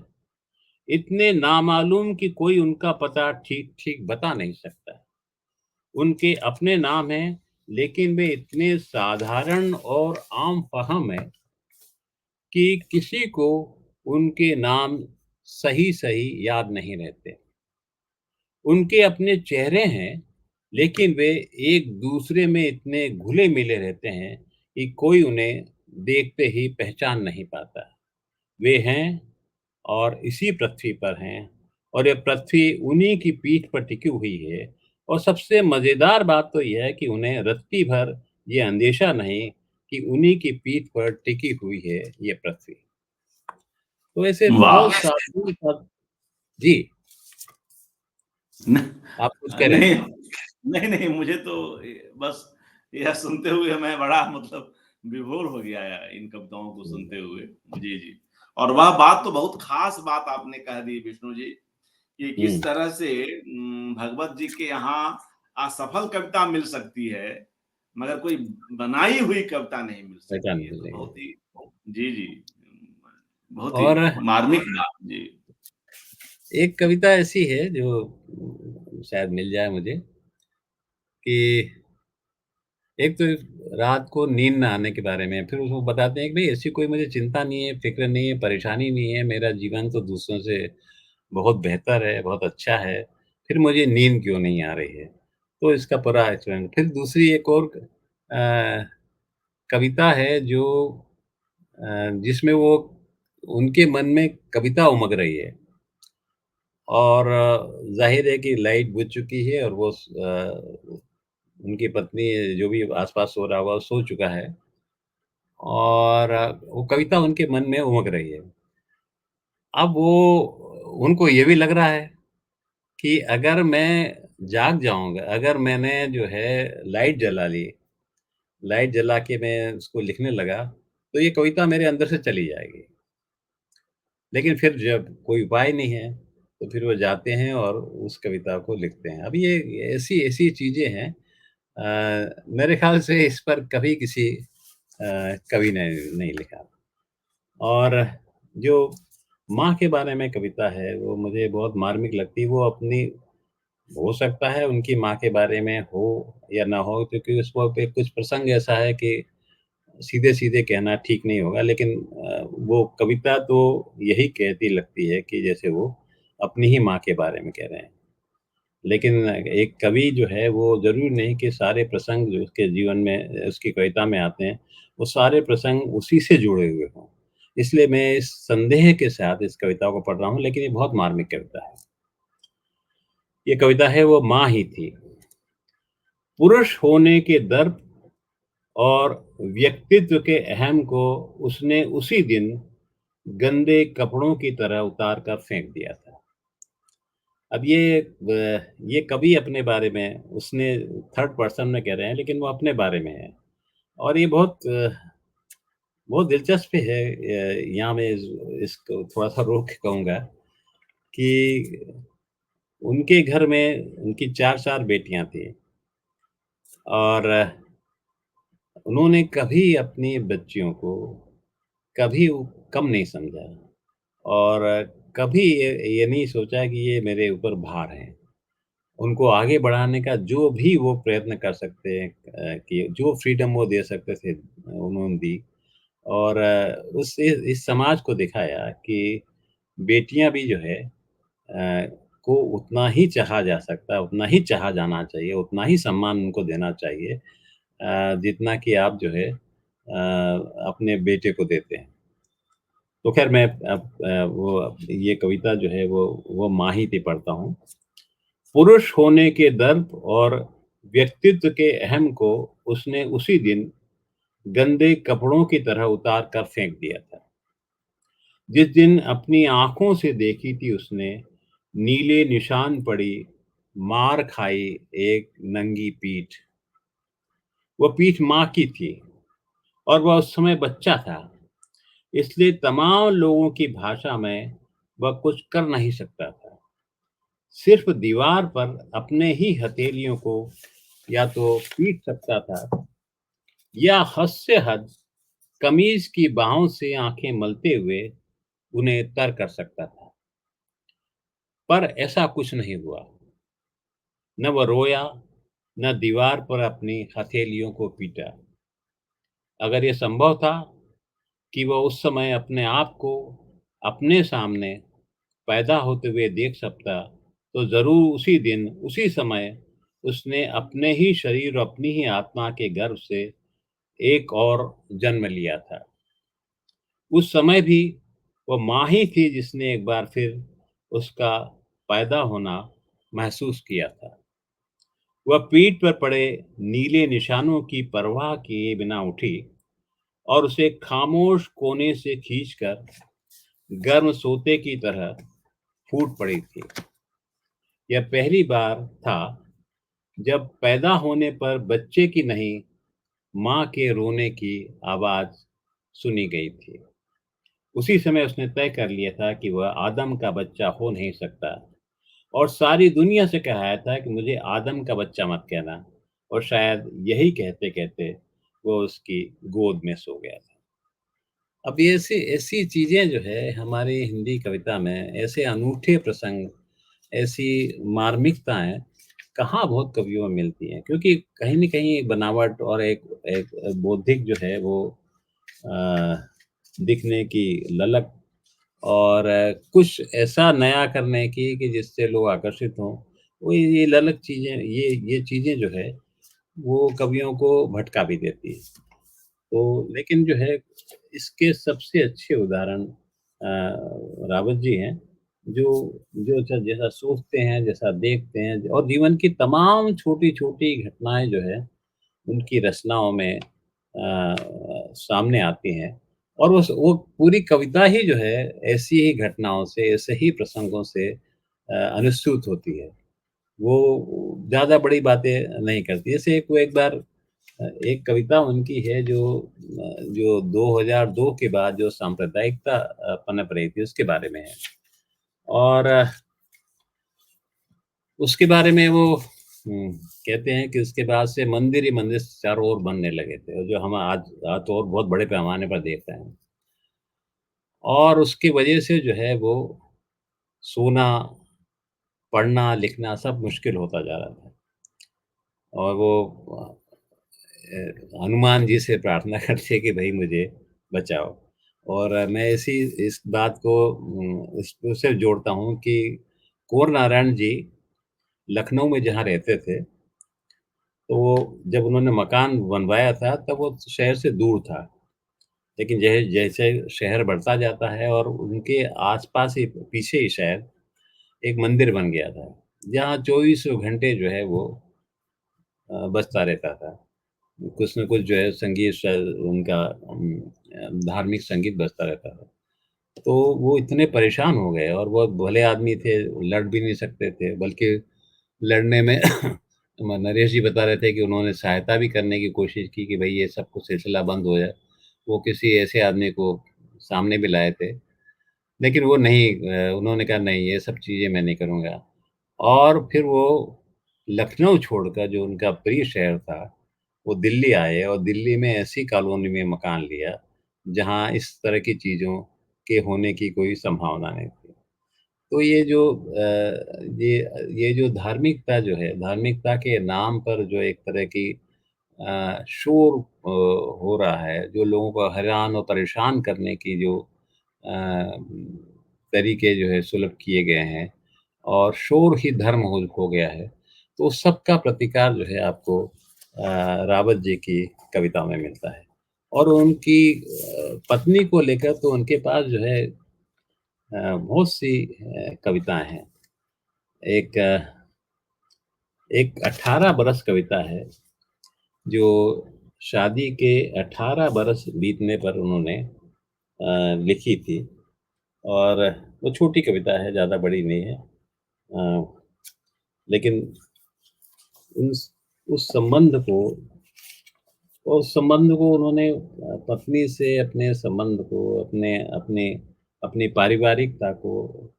इतने नामालूम कि कोई उनका पता ठीक-ठीक बता नहीं सकता। उनके अपने नाम हैं, लेकिन वे इतने साधारण और आम-फ़हम हैं कि किसी को उनके नाम सही-सही याद नहीं रहते। उनके अपने चेहरे हैं, लेकिन वे एक-दूसरे में इतने घुले-मिले रहते हैं कि कोई उन्हें देखते ही पहचान नहीं पाता। वे हैं और इसी पृथ्वी पर हैं और ये पृथ्वी उन्हीं की पीठ पर टिकी हुई है और सबसे मज़ेदार बात तो ये है कि उन्हें रत्ती भर ये अंदेशा नहीं कि उन्हीं की पीठ पर टिकी हुई है ये पृथ्वी। तो ऐसे बहुत वाह! सारे जी, न आप कुछ कह रहे नहीं, थे? नहीं, मुझे तो बस यह सुनते हुए मैं बड़ा मतलब विभोर हो गया इन कविताओं को हुँ, सुनते हुए। जी, जी। और वह बात तो बहुत ख़ास बात आपने कह दी विष्णु जी, कि हुँ, किस तरह से भगवत जी के यहाँ असफल कविता मिल सकती है, मगर कोई बनाई हुई कविता नहीं मिल पहचान सकती है। तो मिलेगी बहुत ही जी, जी। बहुत ही और मार्मिक बात। जी। एक कविता ऐसी है जो शायद मिल जाए मुझे कि एक तो रात को नींद ना आने के बारे में, फिर उसमें बताते हैं कि भई ऐसी कोई मुझे चिंता नहीं है, फ़िक्र नहीं है, परेशानी नहीं है, मेरा जीवन तो दूसरों से बहुत बेहतर है, बहुत अच्छा है, फिर मुझे नींद क्यों नहीं आ रही है? तो इसका पूरा एक्सप्लेन फिर दूसरी एक और कविता है जो जिसमें वो उनके मन में कविता उमग रही है और ज़ाहिर है कि लाइट बुझ चुकी है और वो उनकी पत्नी जो भी आस-पास सो रहा होगा, वो सो चुका है और वो कविता उनके मन में उमग रही है। अब वो उनको ये भी लग रहा है कि अगर मैं जाग जाऊँगा, अगर मैंने जो है लाइट जला ली, लाइट जला के मैं उसको लिखने लगा, तो ये कविता मेरे अंदर से चली जाएगी। लेकिन फिर जब कोई उपाय नहीं है, तो फिर वो जाते हैं और उस कविता को लिखते हैं। अब ये ऐसी-ऐसी चीज़ें हैं मेरे ख़्याल से इस पर कभी किसी कवि ने नहीं लिखा। और जो माँ के बारे में कविता है, वो मुझे बहुत मार्मिक लगती है। वो अपनी हो सकता है उनकी माँ के बारे में हो या ना हो क्योंकि उसको पे कुछ प्रसंग ऐसा है कि सीधे-सीधे कहना ठीक नहीं होगा लेकिन वो कविता तो यही कहती लगती है कि जैसे वो अपनी ही माँ के बारे में कह रहे हैं। लेकिन एक कवि जो है वो ज़रूरी नहीं कि सारे प्रसंग जो उसके जीवन में उसकी कविता में आते हैं, वो सारे प्रसंग उसी से जुड़े हुए हों। इसलिए मैं इस संदेह के साथ इस कविता को पढ़ रहा हूँ लेकिन ये बहुत मार्मिक कविता है। ये कविता है वो माँ ही थी। पुरुष होने के दर्प और व्यक्तित्व के अहम को उसने उसी दिन गंदे कपड़ों की तरह उतार कर फेंक दिया था। अब ये कवि अपने बारे में उसने थर्ड पर्सन में कह रहे हैं लेकिन वो अपने बारे में है और ये बहुत दिलचस्प है यहाँ मैं इसको थोड़ा-सा रोक के कहूँगा कि उनके घर में उनकी 4-4 बेटियाँ थी और उन्होंने कभी अपनी बच्चियों को कभी कम नहीं समझा और कभी ये नहीं सोचा कि ये मेरे ऊपर भार हैं। उनको आगे बढ़ाने का जो भी वो प्रयत्न कर सकते हैं कि जो फ्रीडम वो दे सकते थे उन्होंने दी और उस इस समाज को दिखाया कि बेटियाँ भी जो है को उतना ही चाहा जा सकता है, उतना ही चाहा जाना चाहिए, उतना ही सम्मान उनको देना चाहिए जितना कि आप जो है अपने बेटे को देते हैं। तो ख़ैर मैं अब वो ये कविता जो है वो माही थी पढ़ता हूँ। पुरुष होने के दर्प और व्यक्तित्व के अहम को उसने उसी दिन गंदे कपड़ों की तरह उतार कर फेंक दिया था। जिस दिन अपनी आँखों से देखी थी उसने, नीले निशान पड़ी, मार खाई एक नंगी पीठ। वो पीठ माँ की थी और वह उस समय बच्चा था, इसलिए तमाम लोगों की भाषा में वह कुछ कर नहीं सकता था। सिर्फ़ दीवार पर अपने ही हथेलियों को या तो पीट सकता था या हद से हद कमीज की बाहों से आंखें मलते हुए उन्हें तर कर सकता था, पर ऐसा कुछ नहीं हुआ। न वह रोया, न दीवार पर अपनी हथेलियों को पीटा। अगर ये संभव था कि वह उस समय अपने आप को अपने सामने पैदा होते हुए देख सकता, तो ज़रूर उसी दिन, उसी समय उसने अपने ही शरीर और अपनी ही आत्मा के गर्भ से एक और जन्म लिया था। उस समय भी वह माँ ही थी जिसने एक बार फिर उसका पैदा होना महसूस किया था। वह पीठ पर पड़े नीले निशानों की परवाह किए बिना उठी और उसे खामोश कोने से खींचकर गर्म सोते की तरह फूट पड़ी थी। यह पहली बार था जब पैदा होने पर बच्चे की नहीं, माँ के रोने की आवाज़ सुनी गई थी। उसी समय उसने तय कर लिया था कि वह आदम का बच्चा हो नहीं सकता और सारी दुनिया से कहा था कि मुझे आदम का बच्चा मत कहना, और शायद यही कहते-कहते वो उसकी गोद में सो गया था। अब ये ऐसी ऐसी चीज़ें जो है हमारी हिंदी कविता में, ऐसे अनूठे प्रसंग, ऐसी मार्मिकताएँ कहाँ बहुत कवियों में मिलती हैं, क्योंकि कहीं न कहीं एक बनावट और एक एक बौद्धिक जो है वो अ, दिखने की ललक और कुछ ऐसा नया करने की कि जिससे लोग आकर्षित हों, वो ये ललक चीज़ें, ये चीज़ें जो है वो कवियों को भटका भी देती है। तो लेकिन जो है इसके सबसे अच्छे उदाहरण रावत जी हैं, जो जो जैसा सोचते हैं, जैसा देखते हैं और जीवन की तमाम छोटी-छोटी घटनाएँ जो है उनकी रचनाओं में सामने आती हैं, और वो पूरी कविता ही जो है ऐसी ही घटनाओं से, ऐसे ही प्रसंगों से अनुस्यूत होती है। वो ज़्यादा बड़ी बातें नहीं करती। जैसे एक वो एक बार एक कविता उनकी है जो 2002 के बाद जो सांप्रदायिकता पनप रही थी उसके बारे में है। और उसके बारे में वो कहते हैं कि उसके बाद से मंदिर ही मंदिर चारों ओर बनने लगे थे, और जो हम आज तो और बहुत बड़े पैमाने पर देख रहे हैं। और उसकी वजह से जो है वो सोना, पढ़ना, लिखना सब मुश्किल होता जा रहा था। और वो हनुमान जी से प्रार्थना करते कि भई मुझे बचाओ। और मैं इस बात को इस उससे जोड़ता हूँ कि कुँवर नारायण जी लखनऊ में जहाँ रहते थे, तो वो जब उन्होंने मकान बनवाया था तब वो शहर से दूर था। लेकिन जैसे शहर बढ़ता जाता है और उनके आस-पास ही पीछे ही शायद एक मंदिर बन गया था, जहाँ चौबीसों घंटे जो है वो बजता रहता था। कुछ न कुछ जो है संगीत उनका धार्मिक संगीत बजता रहता था। तो वो इतने परेशान हो गए, और वो भले आदमी थे, लड़ भी नहीं सकते थे, बल्कि लड़ने में नरेश जी बता रहे थे कि उन्होंने सहायता भी करने की कोशिश की कि भई ये सब कुछ सिलसिला बंद हो जाए। वो किसी ऐसे आदमी को सामने भी लाए थे, लेकिन वो नहीं, उन्होंने कहा नहीं, ये सब चीज़ें मैं नहीं करूँगा। और फिर वो लखनऊ छोड़कर जो उनका प्रिय शहर था, वो दिल्ली आए और दिल्ली में ऐसी कॉलोनी में मकान लिया, जहाँ इस तरह की चीज़ों के होने की कोई संभावना नहीं थी। तो ये जो धार्मिकता जो है, धार्मिकता के नाम पर जो एक तरह की शोर हो रहा है, जो लोगों को हैरान और परेशान करने की जो तरीके जो है सुलभ किए गए हैं, और शोर ही धर्म हो गया है, तो सबका प्रतिकार जो है आपको रावत जी की कविता में मिलता है। और उनकी पत्नी को लेकर तो उनके पास जो है बहुत सी कविताएँ हैं। एक एक 18 बरस कविता है, जो शादी के 18 बरस बीतने पर उन्होंने लिखी थी, और वो छोटी कविता है, ज़्यादा बड़ी नहीं है। लेकिन उस उस संबंध को उन्होंने पत्नी से अपने संबंध को, अपनी पारिवारिकता को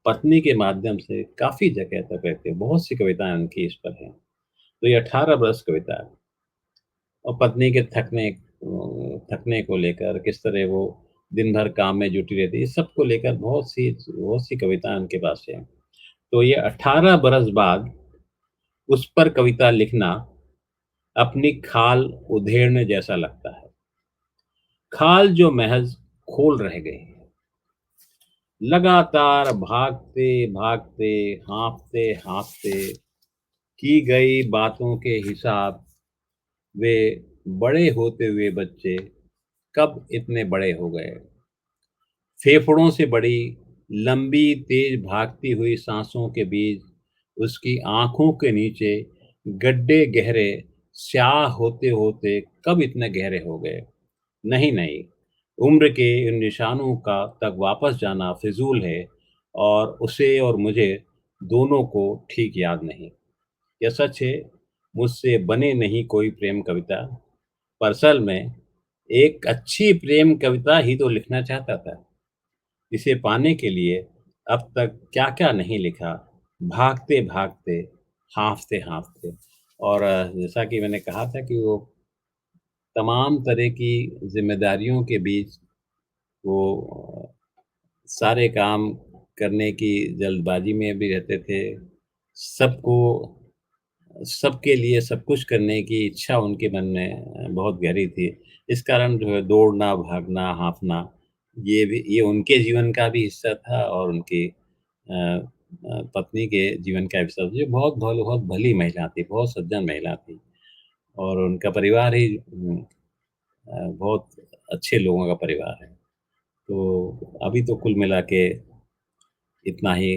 पत्नी के माध्यम से काफ़ी जगह तक रहते हैं। बहुत सी कविताएँ उनकी इस पर हैं। तो ये 18 बरस कविता है, और पत्नी के थकने थकने को लेकर, किस तरह वो दिन भर काम में जुटी रहती है, इस सब को लेकर बहुत सी कविताएँ उनके पास हैं। तो ये 18 बरस बाद उस पर कविता लिखना अपनी खाल उधेड़ने जैसा लगता है। खाल जो महज़ खोल रह गई है। लगातार भागते-भागते, हाँफते-हाँफते की गई बातों के हिसाब वे बड़े होते हुए बच्चे कब इतने बड़े हो गए। फेफड़ों से बड़ी, लंबी, तेज भागती हुई सांसों के बीच उसकी आँखों के नीचे गड्ढे गहरे स्याह होते-होते कब इतने गहरे हो गए। नहीं, नहीं, उम्र के इन निशानों का तक वापस जाना फ़िज़ूल है और उसे और मुझे दोनों को ठीक याद नहीं। यह सच है, मुझसे बने नहीं कोई प्रेम कविता, पर असल में एक अच्छी प्रेम कविता ही तो लिखना चाहता था। इसे पाने के लिए अब तक क्या-क्या नहीं लिखा, भागते-भागते, हाँफते-हाँफते और जैसा कि मैंने कहा था कि वो तमाम तरह की ज़िम्मेदारियों के बीच वो सारे काम करने की जल्दबाज़ी में भी रहते थे। सबको सबके लिए सब कुछ करने की इच्छा उनके मन में बहुत गहरी थी। इस कारण जो है दौड़ना, भागना, हाँफना ये उनके जीवन का भी हिस्सा था और उनकी पत्नी के जीवन का हिस्सा था, जो बहुत भली महिला थी, बहुत सज्जन महिला थी और उनका परिवार ही बहुत अच्छे लोगों का परिवार है। तो अभी तो कुल मिला के इतना ही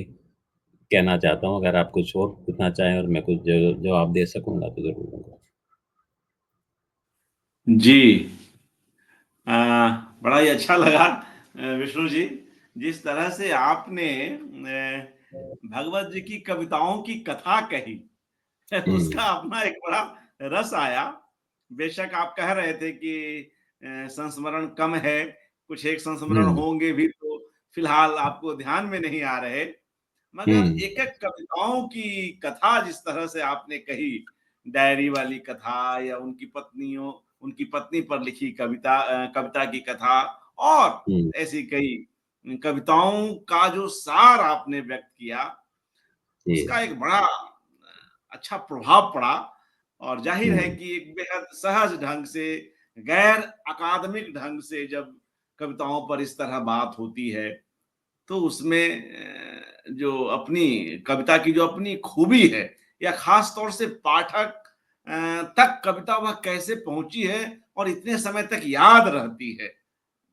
कहना चाहता हूँ, अगर आप कुछ और पूछना चाहें और मैं कुछ जवाब दे सकूँगा तो ज़रूर दूँगा। जी। अ, बड़ा ही अच्छा लगा विष्णु जी, जिस तरह से आपने भगवत जी की कविताओं की कथा कही, हुँ, उसका अपना एक बड़ा रस आया। बेशक आप कह रहे थे कि संस्मरण कम है, कुछ एक संस्मरण हुँ, होंगे भी तो फिलहाल आपको ध्यान में नहीं आ रहे। हुँ, मगर एक-एक कविताओं की कथा जिस तरह से आपने कही, डायरी वाली कथा या उनकी पत्नी पर लिखी कविता की कथा और हुँ, ऐसी कई कविताओं का जो सार आपने व्यक्त किया, जी, उसका एक बड़ा अच्छा प्रभाव पड़ा और ज़ाहिर है हुँ, कि एक बेहद सहज ढंग से, गैर अकादमिक ढंग से जब कविताओं पर इस तरह बात होती है, तो उसमें जो अपनी कविता की जो अपनी खूबी है या ख़ास तौर से पाठक तक कविता वह कैसे पहुँची है और इतने समय तक याद रहती है,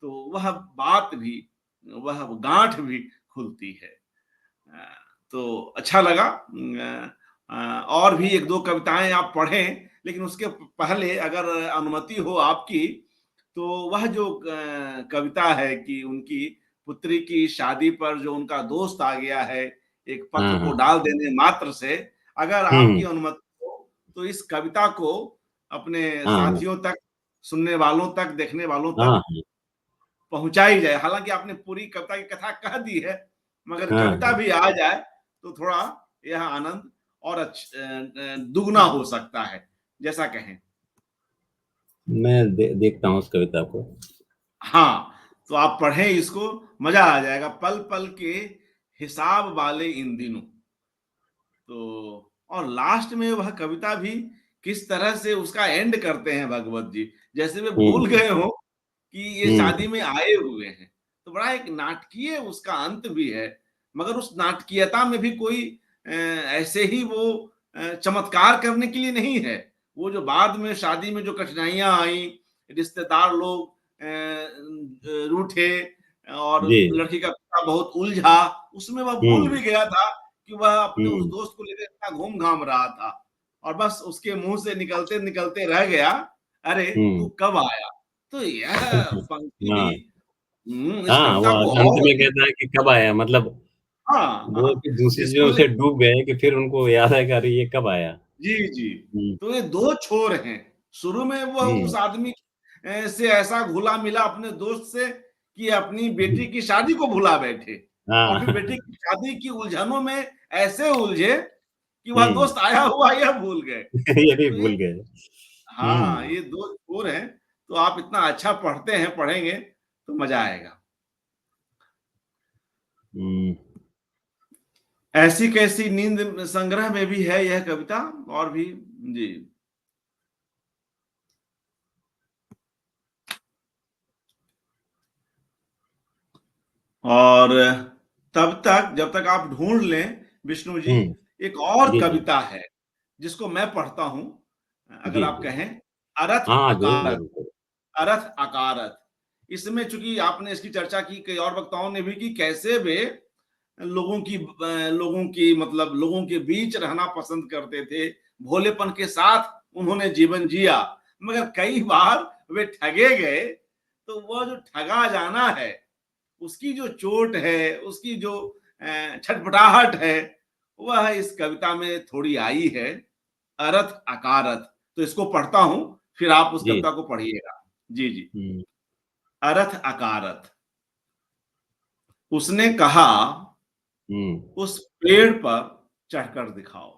तो वह बात भी, वह गाँठ भी खुलती है। अ, तो अच्छा लगा और भी 1-2 कविताएँ आप पढ़ें, लेकिन उसके पहले अगर अनुमति हो आपकी, तो वह जो कविता है कि उनकी पुत्री की शादी पर जो उनका दोस्त आ गया है, एक पत्र हाँ, को हाँ, डाल देने मात्र से, अगर आपकी हुँ, अनुमति हो, तो इस कविता को अपने हाँ, हाँ, साथियों तक, सुनने वालों तक, देखने वालों हाँ, तक हाँ, पहुँचाई जाए। हालाँकि आपने पूरी कविता की कथा कह दी है, मगर हाँ, कविता हाँ, भी आ जाए, तो थोड़ा यह आनंद और दुगना हो सकता है, जैसा कहें। मैं देखता हूँ उस कविता को। हाँ, तो आप पढ़ें इसको, मज़ा आ जाएगा। पल-पल के हिसाब वाले इन दिनों। तो और लास्ट में वह कविता भी किस तरह से उसका एंड करते हैं भगवत जी, जैसे वे भूल हुँ, गए हों कि ये हुँ, शादी में आए हुए हैं। तो बड़ा एक नाटकीय उसका अंत भी है, मगर उस नाटकीयता में भी कोई ऐसे ही वो चमत्कार करने के लिए नहीं है। वो जो बाद में शादी में जो कठिनाइयाँ आईं, रिश्तेदार लोग रूठे और जी, लड़की का पिता बहुत उलझा, उसमें वह भूल हुँ, भी गया था कि वह अपने उस हुँ, दोस्त को लेकर इतना घूम-घाम रहा था और बस उसके मुँह से निकलते-निकलते रह गया, "अरे! तू हुँ, कब आया?" तो यह पंक्ति भी हाँ, इस हाँ, वो कविता को अंत और में कहता है कि कब आया मतलब हाँ, वो हाँ, कि दूसरी चीज़ों इसको से डूब गए कि फिर उनको याद है कि अरे! ये कब आया? जी, जी। हुँ, तो ये 2 छोर हैं। शुरू में वह हुँ, उस आदमी से ऐसा घुला-मिला अपने दोस्त से कि अपनी बेटी की शादी को भुला बैठे और फिर बेटी हाँ, की शादी की उलझनों में ऐसे उलझे कि वह हुँ, दोस्त आया हुआ यह भूल गए। ये भी तो ये भूल गए। हाँ, हुँ, ये 2 छोर हैं। तो आप इतना अच्छा पढ़ते हैं, पढ़ेंगे तो मज़ा आएगा। हुँ। ऐसी कैसी नींद संग्रह में भी है यह कविता और भी जी। और तब तक जब तक आप ढूँढ लें विष्णु जी, हुँ। एक और जी, जी। कविता है, जिसको मैं पढ़ता हूँ अगर जी, आप जी। कहें, अरथ हाँ, ज़रूर, अकारत। ज़रूर, ज़रूर। अरथ अकारत। इसमें चूँकि आपने इसकी चर्चा की, कई और वक्ताओं ने भी की, कैसे वे लोगों की मतलब लोगों के बीच रहना पसंद करते थे, भोलेपन के साथ उन्होंने जीवन जिया, मगर कई बार वे ठगे गए, तो वो जो ठगा जाना है, उसकी जो चोट है, उसकी जो छटपटाहट है, वह इस कविता में थोड़ी आई है, अरथ अकारथ। तो इसको पढ़ता हूँ, फिर आप उस जी। कविता को पढ़िएगा। जी, जी। हुँ, अरथ अकारथ। उसने कहा, हुँ, उस पेड़ पर चढ़कर दिखाओ,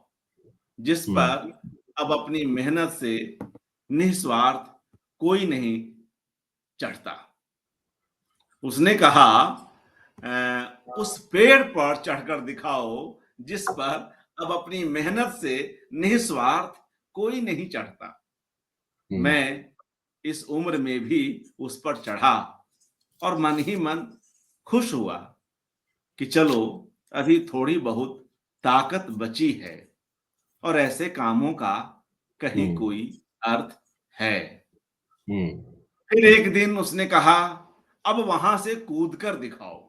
जिस हुँ, पर अब अपनी मेहनत से निस्वार्थ कोई नहीं चढ़ता। उसने कहा उस पेड़ पर चढ़कर दिखाओ जिस पर अब अपनी मेहनत से निस्वार्थ कोई नहीं चढ़ता। हुँ, मैं इस उम्र में भी उस पर चढ़ा और मन ही मन खुश हुआ कि चलो अभी थोड़ी बहुत ताकत बची है और ऐसे कामों का कहीं हुँ, कोई अर्थ है। हुँ, फिर एक दिन उसने कहा, अब वहां से कूद कर दिखाओ।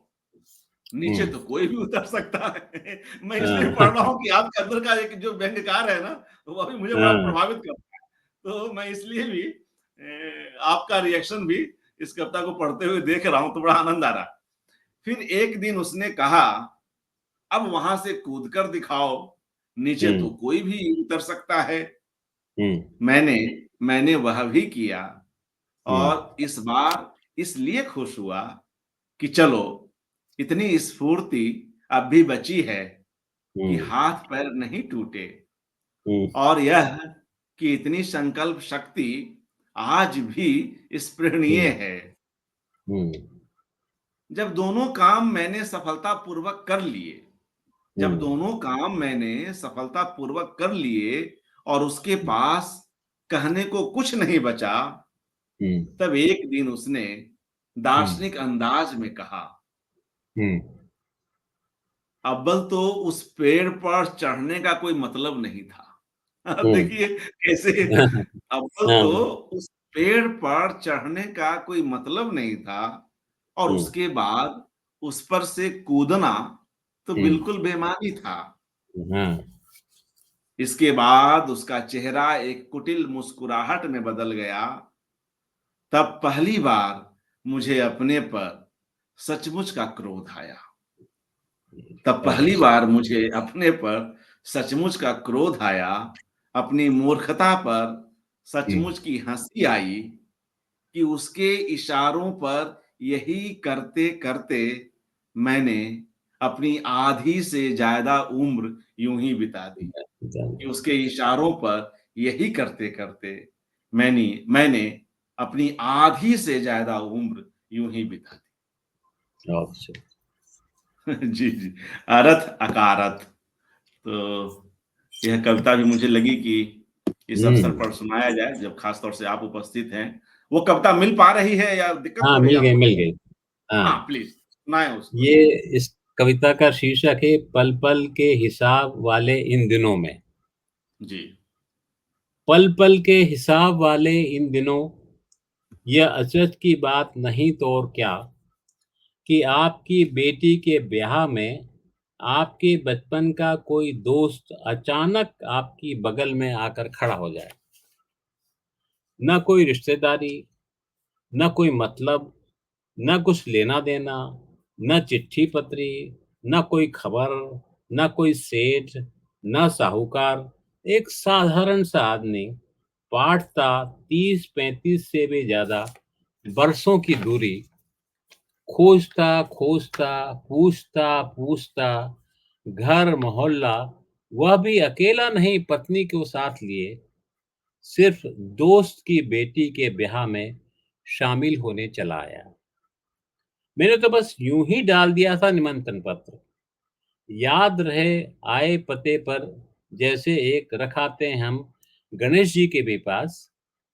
हुँ। नीचे तो कोई भी उतर सकता है। मैं इसलिए हाँ, पढ़ रहा हूँ कि आपके अंदर का एक जो व्यंग्यकार है ना, वो अभी मुझे बड़ा हाँ, प्रभावित करता है। तो मैं इसलिए भी आपका रिएक्शन भी इस कविता को पढ़ते हुए देख रहा हूँ, तो बड़ा आनंद आ रहा है। फिर एक दिन उसने कहा, अब वहां से कूद कर दिखाओ, नीचे हुँ, तो कोई भी उतर सकता है। हुँ, मैंने मैंने वह भी किया हुँ, और इस बार इसलिए खुश हुआ कि चलो इतनी स्फूर्ति अब भी बची है कि हुँ, हाथ पैर नहीं टूटे हुँ, और यह कि इतनी संकल्प शक्ति आज भी स्पृहणीय हुँ, है। हुँ, जब दोनों काम मैंने सफलतापूर्वक कर लिए हुँ, जब दोनों काम मैंने सफलतापूर्वक कर लिए और उसके पास कहने को कुछ नहीं बचा, हुँ, तब एक दिन उसने हुँ, दार्शनिक अंदाज में कहा, हुँ, अव्वल तो उस पेड़ पर चढ़ने का कोई मतलब नहीं था। अब हुँ। देखिए कैसे अव्वल हाँ, तो उस पेड़ पर चढ़ने का कोई मतलब नहीं था और हुँ, उसके बाद उस पर से कूदना तो हुँ, बिल्कुल बेईमानी था। हाँ, इसके बाद उसका चेहरा एक कुटिल मुस्कुराहट में बदल गया। तब पहली बार मुझे अपने पर सचमुच का क्रोध आया। तब क्या पहली बात है। बार मुझे अपने पर सचमुच का क्रोध आया, अपनी मूर्खता पर हुँ, सचमुच की हँसी आई कि उसके इशारों पर यही करते-करते मैंने अपनी आधी से ज़्यादा उम्र यूँ ही बिता दी। कि जान उसके इशारों पर यही करते-करते मैंने अपनी आधी से ज़्यादा उम्र यूँ ही बिता बहुत अच्छा। दी। जी, जी। अरथ अकारथ। तो यह कविता भी मुझे लगी कि इस अवसर हुँ, पर सुनाया जाए, जब ख़ास तौर से आप उपस्थित हैं। वो कविता मिल पा रही है या दिक्कत हाँ, हो रही है मिल गई, आपको? मिल गई। हाँ, हाँ, प्लीज़ सुनाएँ उसको। ये जी। इस कविता का शीर्षक है पल-पल के हिसाब वाले इन दिनों में। जी। पल-पल के हिसाब वाले इन दिनों, यह अचरज की बात नहीं तो और क्या कि आपकी बेटी के ब्याह में आपके बचपन का कोई दोस्त अचानक आपकी बगल में आकर खड़ा हो जाए। ना कोई रिश्तेदारी, ना कोई मतलब, ना कुछ लेना-देना, ना चिट्ठी-पत्री, ना कोई खबर, ना कोई सेठ, ना साहूकार, एक साधारण-सा आदमी, पाठता 30-35 से भी ज़्यादा बरसों की दूरी, खोजता-खोजता, पूछता-पूछता, घर-मोहल्ला, वह भी अकेला नहीं पत्नी को साथ लिए, सिर्फ़ दोस्त की बेटी के ब्याह में शामिल होने चला आया। मैंने तो बस यूं ही डाल दिया था निमंत्रण पत्र। याद रहे आए पते पर, जैसे एक रखाते हैं हम गणेश जी के भी पास।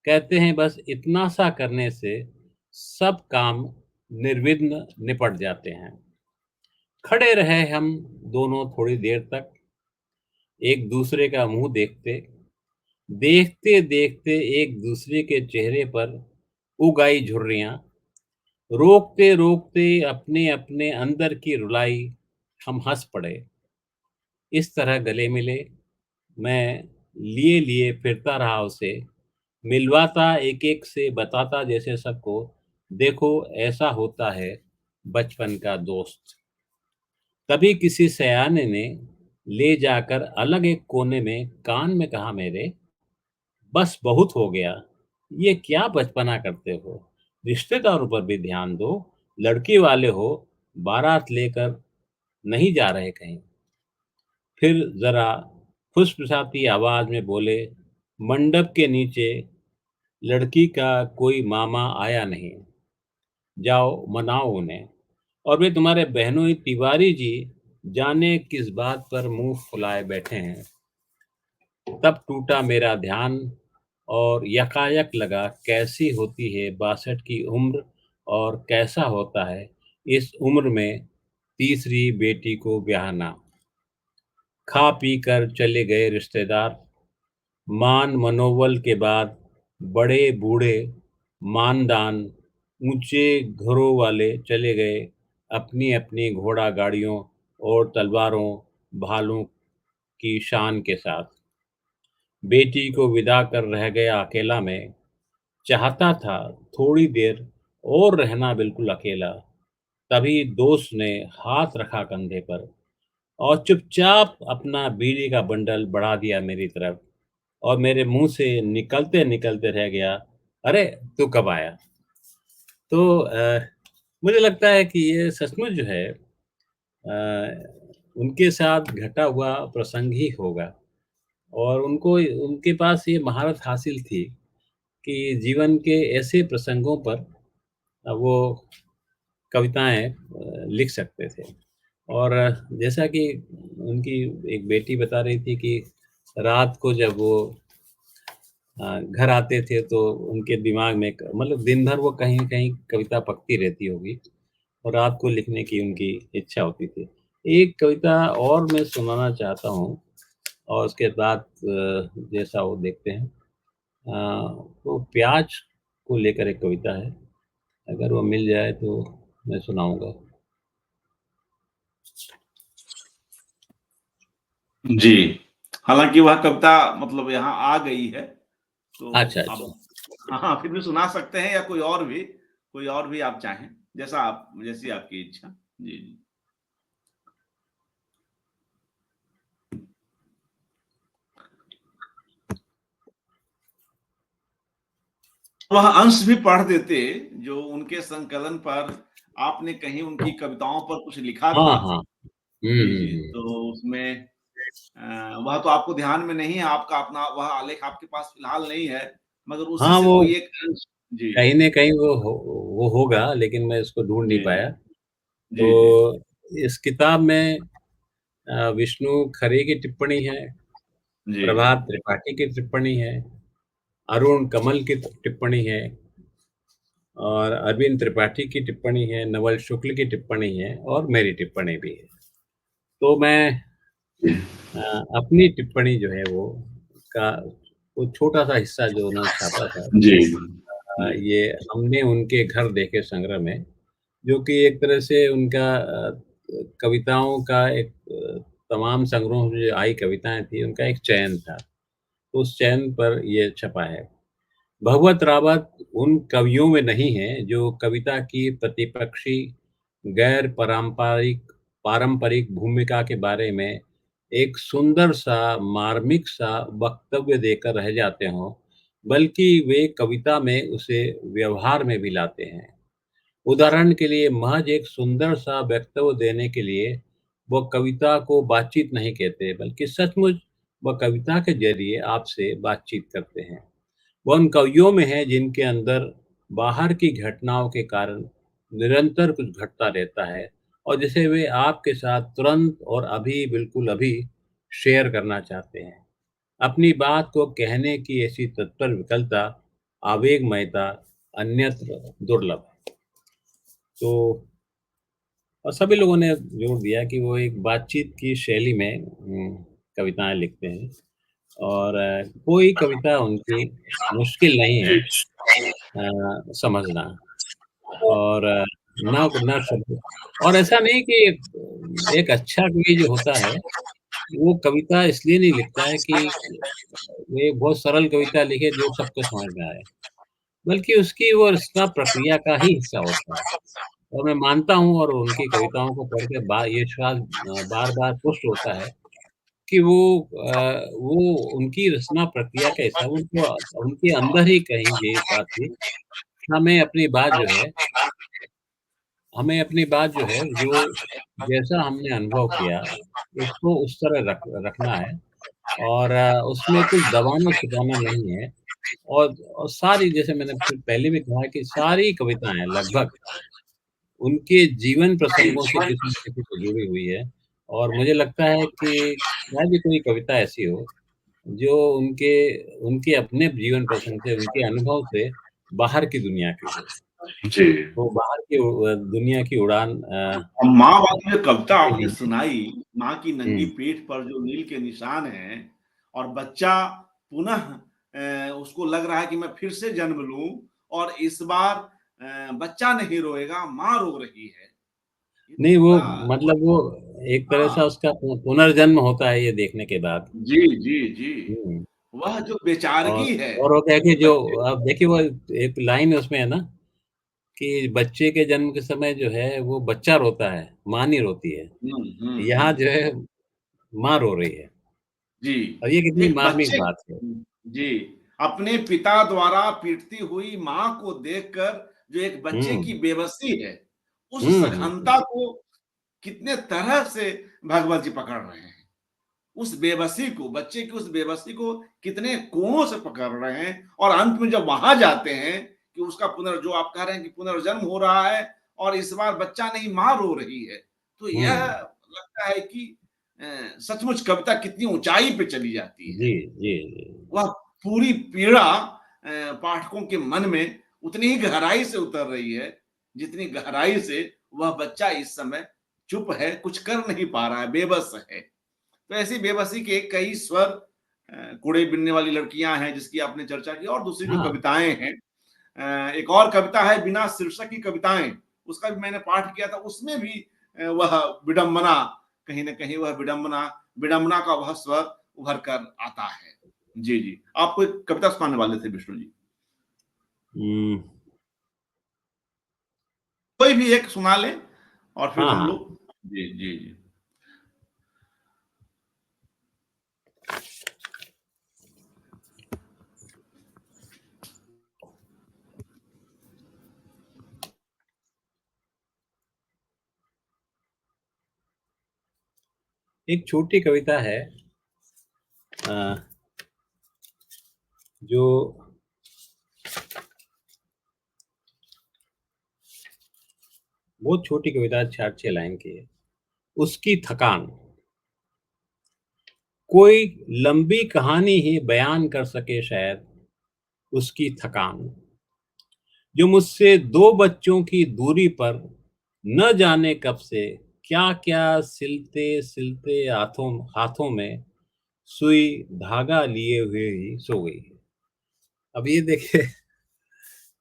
कहते हैं बस इतना सा करने से सब काम निर्विघ्न निपट जाते हैं। खड़े रहे हम दोनों थोड़ी देर तक, एक दूसरे का मुंह देखते देखते देखते एक दूसरे के चेहरे पर उग आई झुर्रियां। रोकते रोकते अपने अपने अंदर की रुलाई हम हंस पड़े। इस तरह गले मिले। मैं लिए लिए फिरता रहा उसे, मिलवाता एक एक से, बताता जैसे सबको, देखो ऐसा होता है बचपन का दोस्त। तभी किसी सयाने ने ले जाकर अलग एक कोने में कान में कहा मेरे, बस बहुत हो गया, ये क्या बचपना करते हो, रिश्तेदारों पर भी ध्यान दो, लड़की वाले हो, बारात लेकर नहीं जा रहे कहीं। फिर जरा फुसफुसाती आवाज में बोले, मंडप के नीचे लड़की का कोई मामा आया नहीं, जाओ मनाओ उन्हें। और वे तुम्हारे बहनोई तिवारी जी जाने किस बात पर मुंह फुलाए बैठे हैं। तब टूटा मेरा ध्यान और यकायक लगा कैसी होती है 62 की उम्र, और कैसा होता है इस उम्र में तीसरी बेटी को ब्याहना। खा पी कर चले गए रिश्तेदार। मान मनोवल के बाद बड़े बूढ़े मानदान ऊंचे घरों वाले चले गए अपनी अपनी घोड़ा गाड़ियों और तलवारों भालों की शान के साथ। बेटी को विदा कर रह गया अकेला मैं। चाहता था थोड़ी देर और रहना बिल्कुल अकेला। तभी दोस्त ने हाथ रखा कंधे पर और चुपचाप अपना बीड़ी का बंडल बढ़ा दिया मेरी तरफ, और मेरे मुंह से निकलते निकलते रह गया, अरे तू कब आया। तो मुझे लगता है कि ये सचमुच जो है उनके साथ घटा हुआ प्रसंग ही होगा, और उनको उनके पास ये महारत हासिल थी कि जीवन के ऐसे प्रसंगों पर वो कविताएं लिख सकते थे। और जैसा कि उनकी एक बेटी बता रही थी कि रात को जब वो घर आते थे तो उनके दिमाग में मतलब दिन भर वो कहीं न कहीं कविता पकती रहती होगी, और रात को लिखने की उनकी इच्छा होती थी। एक कविता और मैं सुनाना चाहता हूँ, और उसके बाद जैसा वो देखते हैं। वो प्याज को लेकर एक कविता है, अगर वो मिल जाए तो मैं सुनाऊँगा। जी। हालांकि वह कविता मतलब यहाँ आ गई है, तो अच्छा, अच्छा। अब हाँ, फिर भी सुना सकते हैं, या कोई और भी आप चाहें, जैसी आपकी इच्छा। जी, जी। वह अंश भी पढ़ देते जो उनके संकलन पर आपने कहीं उनकी कविताओं पर कुछ लिखा हाँ, था। हाँ। जी, जी। हुँ। तो उसमें वह तो आपको ध्यान में नहीं है, आपका अपना वह आलेख आपके पास फिलहाल नहीं है, मगर उसी हाँ, से वो कोई एक अंश। जी, कहीं न कहीं वो होगा, लेकिन मैं इसको ढूँढ नहीं जी, जी। पाया। जी, जी। तो इस किताब में विष्णु खरे की टिप्पणी है, जी, जी। प्रभात त्रिपाठी की टिप्पणी है, अरुण कमल की टिप्पणी है, और अरविंद त्रिपाठी की टिप्पणी है, नवल शुक्ल की टिप्पणी है, और मेरी टिप्पणी भी है। तो मैं अपनी टिप्पणी जो है वो का वो छोटा-सा हिस्सा जो उन्होंने छापा था, जी, जी। ये हमने उनके घर देखे संग्रह में, जो कि एक तरह से उनका कविताओं का एक तमाम संग्रहों में जो आई कविताएँ थी, उनका एक चयन था। तो उस चयन पर ये छपा है। भगवत रावत उन कवियों में नहीं हैं जो कविता की प्रतिपक्षी गैर पारंपरिक पारंपरिक भूमिका के बारे में एक सुंदर सा मार्मिक सा वक्तव्य देकर रह जाते हों, बल्कि वे कविता में उसे व्यवहार में भी लाते हैं। उदाहरण के लिए महज एक सुंदर सा वक्तव्य देने के लिए वो कविता को बातचीत नहीं कहते, बल्कि सचमुच वह कविता के ज़रिए आपसे बातचीत करते हैं। वह उन कवियों में है जिनके अंदर बाहर की घटनाओं के कारण निरंतर कुछ घटता रहता है और जिसे वे आपके साथ तुरंत और अभी बिल्कुल अभी शेयर करना चाहते हैं। अपनी बात को कहने की ऐसी तत्पर विकलता, आवेगमयता अन्यत्र दुर्लभ है। तो और सभी लोगों ने जोड़ दिया कि वो एक बातचीत की शैली में कविताएँ लिखते हैं और कोई कविता उनकी मुश्किल नहीं है समझना और ना शब्द और ऐसा नहीं कि एक अच्छा कवि जो होता है, वो कविता इसलिए नहीं लिखता है कि वो एक बहुत सरल कविता लिखे जो सबको समझ में आए, बल्कि उसकी वो रचना प्रक्रिया का ही हिस्सा होता है। और मैं मानता हूँ और उनकी कविताओं को पढ़ के ये विश्वास बार-बार पुष्ट होता है कि वो उनकी रचना प्रक्रिया का हिस्सा है। उनको उनके अंदर ही कहीं ये बात थी, हमें अपनी बात जो है हमें अपनी बात जो है, जो जैसा हमने अनुभव किया, उसको उस तरह रखना है और उसमें कुछ दबाना-छिपाना नहीं है और सारी जैसे मैंने फिर पहले भी कहा कि सारी कविताएँ लगभग उनके जीवन प्रसंगों से किसी न किसी से जुड़ी हुई है और मुझे लगता है कि शायद ही कोई कविता ऐसी हो, जो उनके उनके अपने जीवन प्रसंग से, उनके अनुभव से बाहर की दुनिया की हो। जी। वो बाहर की दुनिया की उड़ान माँ वाली जो कविता करते आपने ही हैं। सुनाई, माँ की नंगी हुँ। पीठ पर जो नील के निशान हैं और बच्चा पुनः उसको लग रहा है कि मैं फिर से जन्म लूँ और इस बार बच्चा नहीं रोएगा, माँ रो रही है। ये तो नहीं वो बड़ा मतलब वो एक तरह से हाँ, उसका पुनर्जन्म होता है ये देखने के बाद। जी, जी, जी। हुँ। वह जो और बेचारगी है, और वो कह के जो बच्चे अब देखिए वो एक लाइन उसमें है ना कि बच्चे के जन्म के समय जो है वो बच्चा रोता है, माँ नहीं रोती है। हुँ, हुँ, यहाँ हुँ। जो है माँ रो रही है जी, और ये कितनी एक मार्मिक बच्चे बात है। जी, अपने पिता द्वारा पीटती हुई माँ को देखकर जो एक बच्चे की हुँ। बेबसी है, उस हुँ, हुँ, हुँ। सघनता को कितने तरह से भगवत जी पकड़ रहे हैं। उस बेबसी को, बच्चे की उस बेबसी को कितने कोणों से पकड़ रहे हैं और अंत में जब वहाँ जाते हैं कि उसका जो आप कह रहे हैं कि पुनर्जन्म हो रहा है और इस बार बच्चा नहीं माँ रो रही है। तो यह हुँ। लगता है कि सचमुच कविता कितनी ऊँचाई पे चली जाती है। जी, जी, जी। वह पूरी पीड़ा पाठकों के मन में उतनी ही गहराई से उतर रही है, जितनी गहराई से वह बच्चा इस समय चुप है, कुछ कर नहीं पा रहा है, बेबस है। तो ऐसी बेबसी के कई स्वर कूड़े बीनने वाली लड़कियां हैं जिसकी आपने चर्चा की और दूसरी जो हाँ, कविताएं हैं एक और कविता है बिना शीर्षक की कविताएं उसका भी मैंने पाठ किया था उसमें भी वह विडंबना कहीं ना कहीं वह विडंबना विडंबना का वह स्वर उभर कर आता है जी जी आप कोई कविता सुनाने वाले थे विष्णु जी हुँ। कोई भी एक सुना लें और फिर हाँ, हम हाँ। लोग जी जी जी एक छोटी कविता है अ, जो बहुत छोटी कविता है 4-6 लाइन की है। उसकी थकान, कोई लंबी कहानी ही बयान कर सके शायद उसकी थकान। जो मुझसे 2 बच्चों की दूरी पर न जाने कब से क्या-क्या सिलते-सिलते हाथों हाथों में सुई धागा लिए हुए ही सो गई है। अब ये देखिए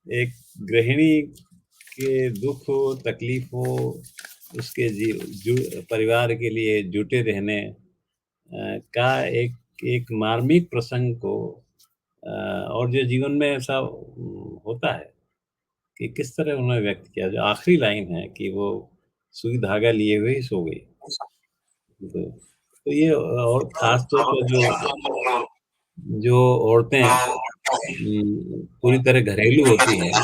एक गृहिणी के दुःख हो, तकलीफ हो, उसके जू परिवार के लिए जुटे रहने का एक एक मार्मिक प्रसंग को और जो जीवन में ऐसा होता है कि किस तरह उन्होंने व्यक्त किया। जो आखिरी लाइन है कि वो सुई धागा लिए हुए ही सो गई। तो ये और ख़ास तौर पर जो जो औरतें पूरी तरह घरेलू होती हैं,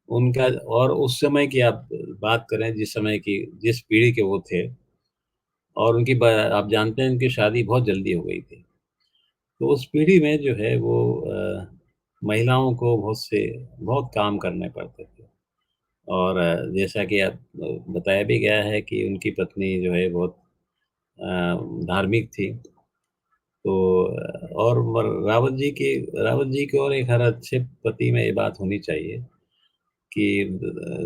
उनका और उस समय की आप बात करें जिस समय की जिस पीढ़ी के वो थे और उनकी ब आप जानते हैं उनकी शादी बहुत जल्दी हो गई थी। तो उस पीढ़ी में जो है वो महिलाओं को बहुत काम करने पड़ते थे। और जैसा कि बताया भी गया है कि उनकी पत्नी जो है बहुत धार्मिक थी। तो और रावत जी की और एक हर अच्छे पति में ये बात होनी चाहिए कि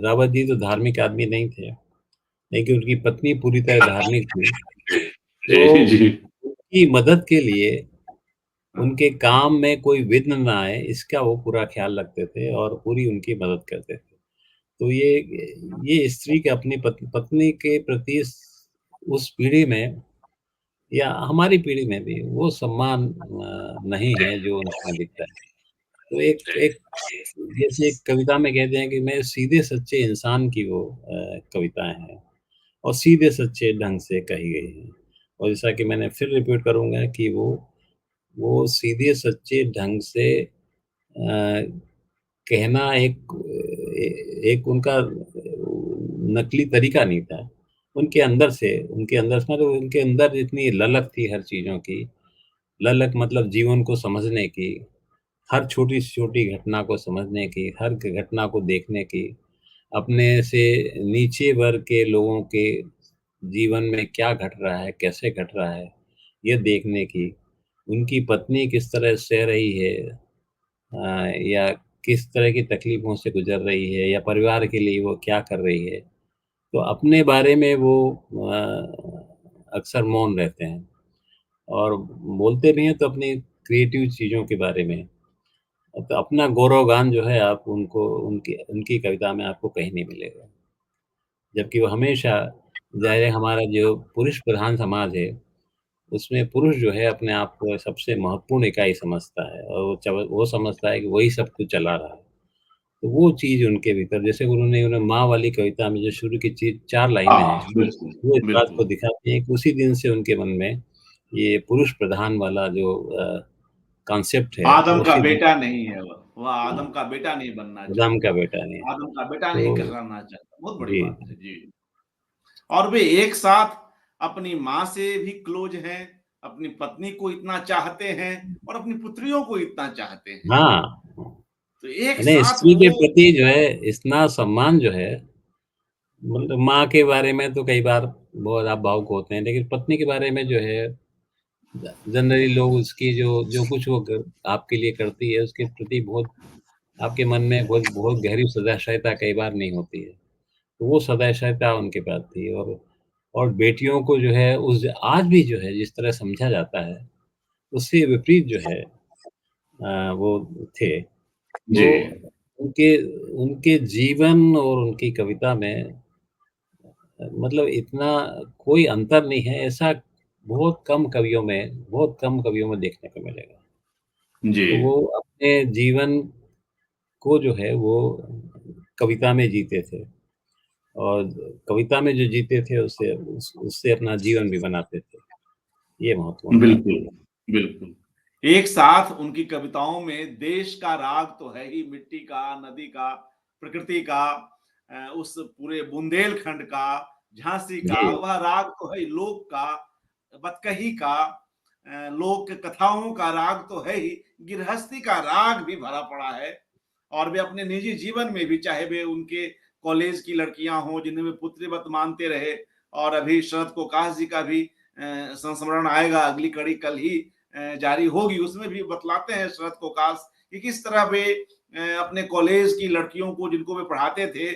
रावत जी तो धार्मिक आदमी नहीं थे, लेकिन उनकी पत्नी पूरी तरह धार्मिक थी। तो जी, जी। उनकी मदद के लिए हाँ, उनके काम में कोई विघ्न ना आए, इसका वो पूरा ख़्याल रखते थे और पूरी उनकी मदद करते थे। तो ये स्त्री के अपनी पत्नी के प्रति उस पीढ़ी में या हमारी पीढ़ी में भी वो सम्मान नहीं है जो उनमें दिखता है। तो एक एक जैसे एक कविता में कहते हैं कि मैं सीधे सच्चे इंसान की वो कविताएँ हैं और सीधे सच्चे ढंग से कही गई हैं। और जैसा कि मैंने फिर रिपीट करूँगा कि वो सीधे सच्चे ढंग से कहना एक उनका नकली तरीका नहीं था। उनके अंदर से मतलब उनके अंदर इतनी ललक थी हर चीज़ों की। ललक मतलब जीवन को समझने की, हर छोटी से छोटी घटना को समझने की, हर घटना को देखने की, अपने से नीचे वर्ग के लोगों के जीवन में क्या घट रहा है, कैसे घट रहा है, ये देखने की। उनकी पत्नी किस तरह सह रही है या किस तरह की तकलीफ़ों से गुज़र रही है या परिवार के लिए वो क्या कर रही है। तो अपने बारे में वो अक्सर मौन रहते हैं और बोलते भी हैं तो अपनी क्रिएटिव चीज़ों के बारे में। तो अपना गौरवगान जो है आप उनको उनकी उनकी कविता में आपको कहीं नहीं मिलेगा। जबकि वो हमेशा ज़ाहिर है हमारा जो पुरुष प्रधान समाज है, उसमें पुरुष जो है अपने आप को सबसे महत्वपूर्ण इकाई समझता है और वो समझता है कि वही सब कुछ चला रहा है। तो वो चीज़ उनके भीतर जैसे उन्होंने माँ वाली कविता में जो शुरू की चीज़ 4 लाइनें हैं, हाँ, बिल्कुल, वो इस बात बिल्कुल। को दिखाती हैं कि उसी दिन से उनके मन में ये पुरुष प्रधान वाला जो कॉन्सेप्ट है, आदम वो का उसी दिन बेटा नहीं है वह हाँ, आदम का बेटा नहीं बनना आदम का चाहता। बेटा नहीं है। आदम का बेटा नहीं तो कहलाना चाहता। बहुत बड़ी जी, बात है। जी। और वे एक साथ अपनी माँ से भी क्लोज़ हैं, अपनी पत्नी को इतना चाहते हैं और अपनी पुत्रियों को इतना चाहते हैं। हाँ, तो एक यानी साथ स्त्री के वो प्रति जो है इतना सम्मान जो है मतलब माँ के बारे में तो कई बार बहुत आप भावुक होते हैं, लेकिन पत्नी के बारे में जो है जनरली लोग उसकी जो जो कुछ वो आपके लिए करती है, उसके प्रति बहुत आपके मन में बहुत बहुत गहरी सदाशयता कई बार नहीं होती है। तो वो सदाशयता उनके पास थी और बेटियों को जो है उस आज भी जो है जिस तरह समझा जाता है, उससे विपरीत जो है वो थे। तो जी, उनके उनके जीवन और उनकी कविता में मतलब इतना कोई अंतर नहीं है, ऐसा बहुत कम कवियों में देखने को मिलेगा। जी, तो वो अपने जीवन को जो है वो कविता में जीते थे और कविता में जो जीते थे उससे अपना जीवन भी बनाते थे। ये महत्वपूर्ण बात बिल्कुल, थी। बिल्कुल। एक साथ उनकी कविताओं में देश का राग तो है ही, मिट्टी का, नदी का, प्रकृति का उस पूरे बुंदेलखंड का, झांसी का, जी, वह राग तो है ही, लोक का, बतकही का लोक कथाओं का राग तो है ही, गृहस्थी का राग भी भरा पड़ा है। और वे अपने निजी जीवन में भी चाहे वे उनके कॉलेज की लड़कियां हों जिन्हें वे पुत्रीवत मानते रहे और अभी शरद कोकाश जी का भी संस्मरण आएगा अगली कड़ी कल ही जारी होगी उसमें भी बतलाते हैं शरद कोकाश कि किस तरह वे अपने कॉलेज की लड़कियों को जिनको वे पढ़ाते थे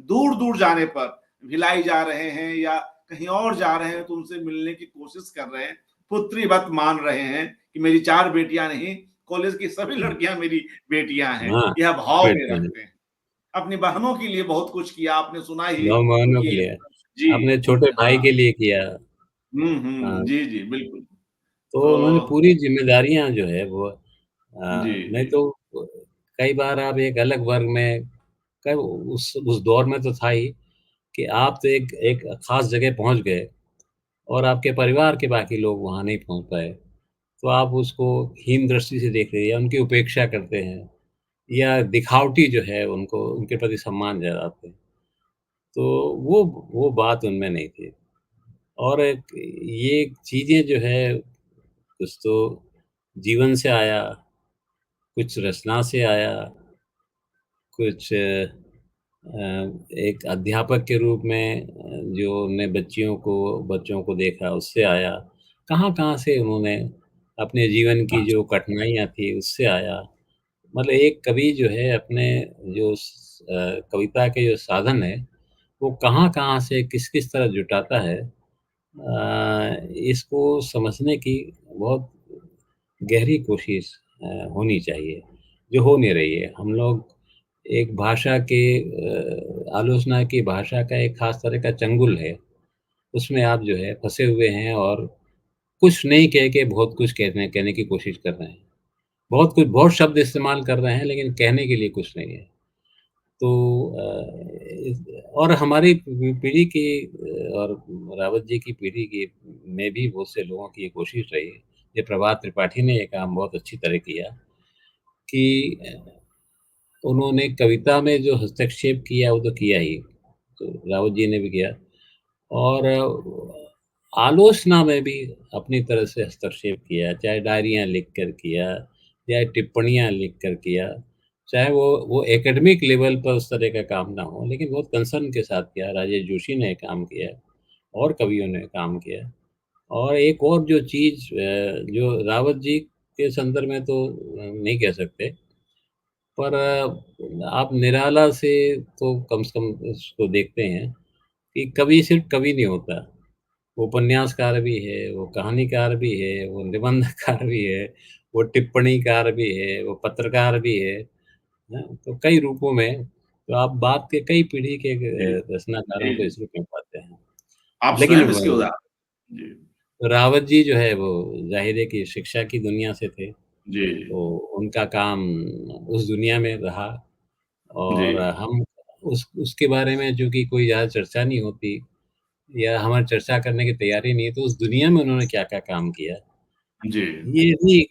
दूर दूर जाने पर भिलाई जा रहे हैं या कहीं और जा रहे हैं तो उनसे मिलने की कोशिश कर रहे हैं पुत्रीवत मान रहे हैं कि मेरी 4 बेटियां नहीं कॉलेज की सभी लड़कियां मेरी बेटियां हैं हाँ, यह भाव में बेटियाँ हैं। रखते हैं अपनी बहनों के लिए बहुत कुछ किया आपने सुना ही नौजवानों के उनकी लिए, जी अपने छोटे भाई हाँ के लिए किया। हाँ, जी जी बिल्कुल तो तो उन्होंने पूरी ज़िम्मेदारियाँ जो है वो जी नहीं जी तो कई बार आप एक अलग वर्ग में कई उस दौर में तो था ही कि आप तो एक एक ख़ास जगह पहुँच गए और आपके परिवार के बाकी लोग वहाँ नहीं पहुँच पाए। तो आप उसको हीन दृष्टि से देखते हैं या उनकी उपेक्षा करते हैं या दिखावटी जो है उनको उनके प्रति सम्मान जताते हैं। तो वो वो बात उनमें नहीं थी और एक ये चीज़ें जो है कुछ तो जीवन से आया, कुछ रचना से आया, कुछ एक अध्यापक के रूप में जो ने बच्चों को देखा उससे आया। कहाँ-कहाँ से उन्होंने अपने जीवन की जो कठिनाइयाँ थी उससे आया। मतलब एक कवि जो है अपने कविता के जो साधन है, वो कहाँ-कहाँ से किस-किस तरह जुटाता है, इसको समझने की बहुत गहरी कोशिश होनी चाहिए, जो हो नहीं रही है। हम लोग एक भाषा के आलोचना की भाषा का एक ख़ास तरह का चंगुल है, उसमें आप जो है फँसे हुए हैं और कुछ नहीं कह के बहुत कुछ कहने कहने की कोशिश कर रहे हैं। बहुत शब्द इस्तेमाल कर रहे हैं, लेकिन कहने के लिए कुछ नहीं है। तो और हमारी पीढ़ी की और रावत जी की पीढ़ी की में भी बहुत से लोगों की ये कोशिश रही। ये प्रभात त्रिपाठी ने ये काम बहुत अच्छी तरह किया कि उन्होंने कविता में जो हस्तक्षेप किया वो तो किया ही, तो रावत जी ने भी किया और आलोचना में भी अपनी तरह से हस्तक्षेप किया, चाहे डायरियाँ लिख कर किया, या टिप्पणियाँ लिख कर किया, चाहे वो एकेडमिक लेवल पर उस तरह का काम ना हो, लेकिन बहुत कंसर्न के साथ किया। राजेश जोशी ने काम किया और कवियों ने काम किया। और एक और जो चीज़ जो रावत जी के संदर्भ में तो नहीं कह सकते, पर आप निराला से तो कम से कम उसको देखते हैं कि कवि सिर्फ़ कवि नहीं होता। वो उपन्यासकार भी है, वो कहानीकार भी है, वो निबंधकार भी है, वो टिप्पणीकार भी है, वो पत्रकार भी है। हाँ, तो कई रूपों में तो आप बात के कई पीढ़ी के जी, रचनाकारों जी, को जी। इस रूप में पाते हैं। आप लेकिन स्वयं इसके उदाहरण जी, रावत जी जो है वो ज़ाहिर है कि शिक्षा की दुनिया से थे, जी, तो उनका काम उस दुनिया में रहा जी, और हम उसके बारे में चूँकि कोई ज़्यादा चर्चा नहीं होती या हमारी चर्चा करने की तैयारी नहीं है, तो उस दुनिया में उन्होंने क्या-क्या काम किया, जी। ये भी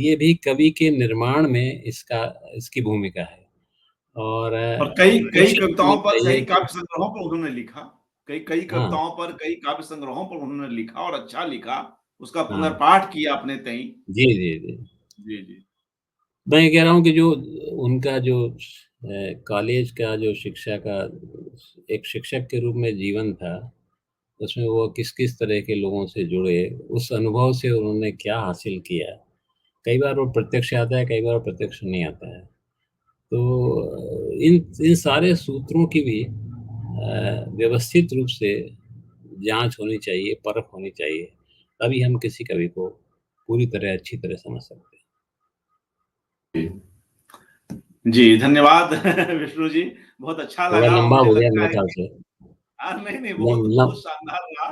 ये भी कवि के निर्माण में इसकी भूमिका है और और कई कई कोशिश करनी कविताओं पर, चाहिए कई कि काव्य संग्रहों पर उन्होंने लिखा। कई कई हाँ, कविताओं पर, कई काव्य संग्रहों पर उन्होंने लिखा और अच्छा लिखा। उसका हाँ। पुनर्पाठ किया अपने तईं। जी, जी, जी। जी, जी। मैं ये कह रहा हूँ कि जो उनका जो कॉलेज का जो शिक्षा का एक शिक्षक के रूप में जीवन था, उसमें वो किस-किस तरह के लोगों से जुड़े, उस अनुभव से उन्होंने क्या हासिल किया। कई बार वो प्रत्यक्ष आता है, कई बार वो प्रत्यक्ष नहीं आता है। तो इन इन सारे सूत्रों की भी व्यवस्थित रूप से जाँच होनी चाहिए, परख होनी चाहिए, तभी हम किसी कवि को पूरी तरह अच्छी तरह समझ सकते हैं। जी। जी, धन्यवाद विष्णु जी। बहुत अच्छा थोड़ा लगा और लंबा मुझे हो गया लगता मेरे है ख्याल कि से। नहीं, नहीं, नहीं बहुत मतलब बहुत शानदार रहा।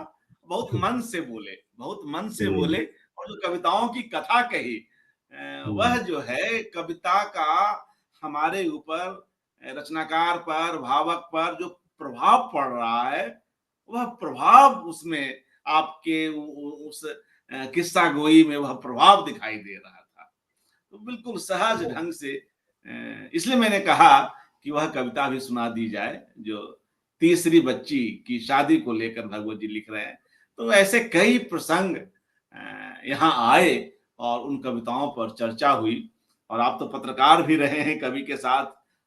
बहुत मन से बोले, बहुत मन से हुँ, बोले और जो कविताओं की कथा कही वह हुँ, जो है कविता का हमारे ऊपर रचनाकार पर, भावक पर जो प्रभाव पड़ रहा है, वह प्रभाव उसमें आपके उस किस्सा गोई में वह प्रभाव दिखाई दे रहा था। तो बिल्कुल सहज ढंग से इसलिए मैंने कहा कि वह कविता भी सुना दी जाए जो तीसरी बच्ची की शादी को लेकर भगवत जी लिख रहे हैं। तो ऐसे कई प्रसंग यहाँ आए और उन कविताओं पर चर्चा हुई और आप तो पत्रकार भी रहे हैं कवि के साथ,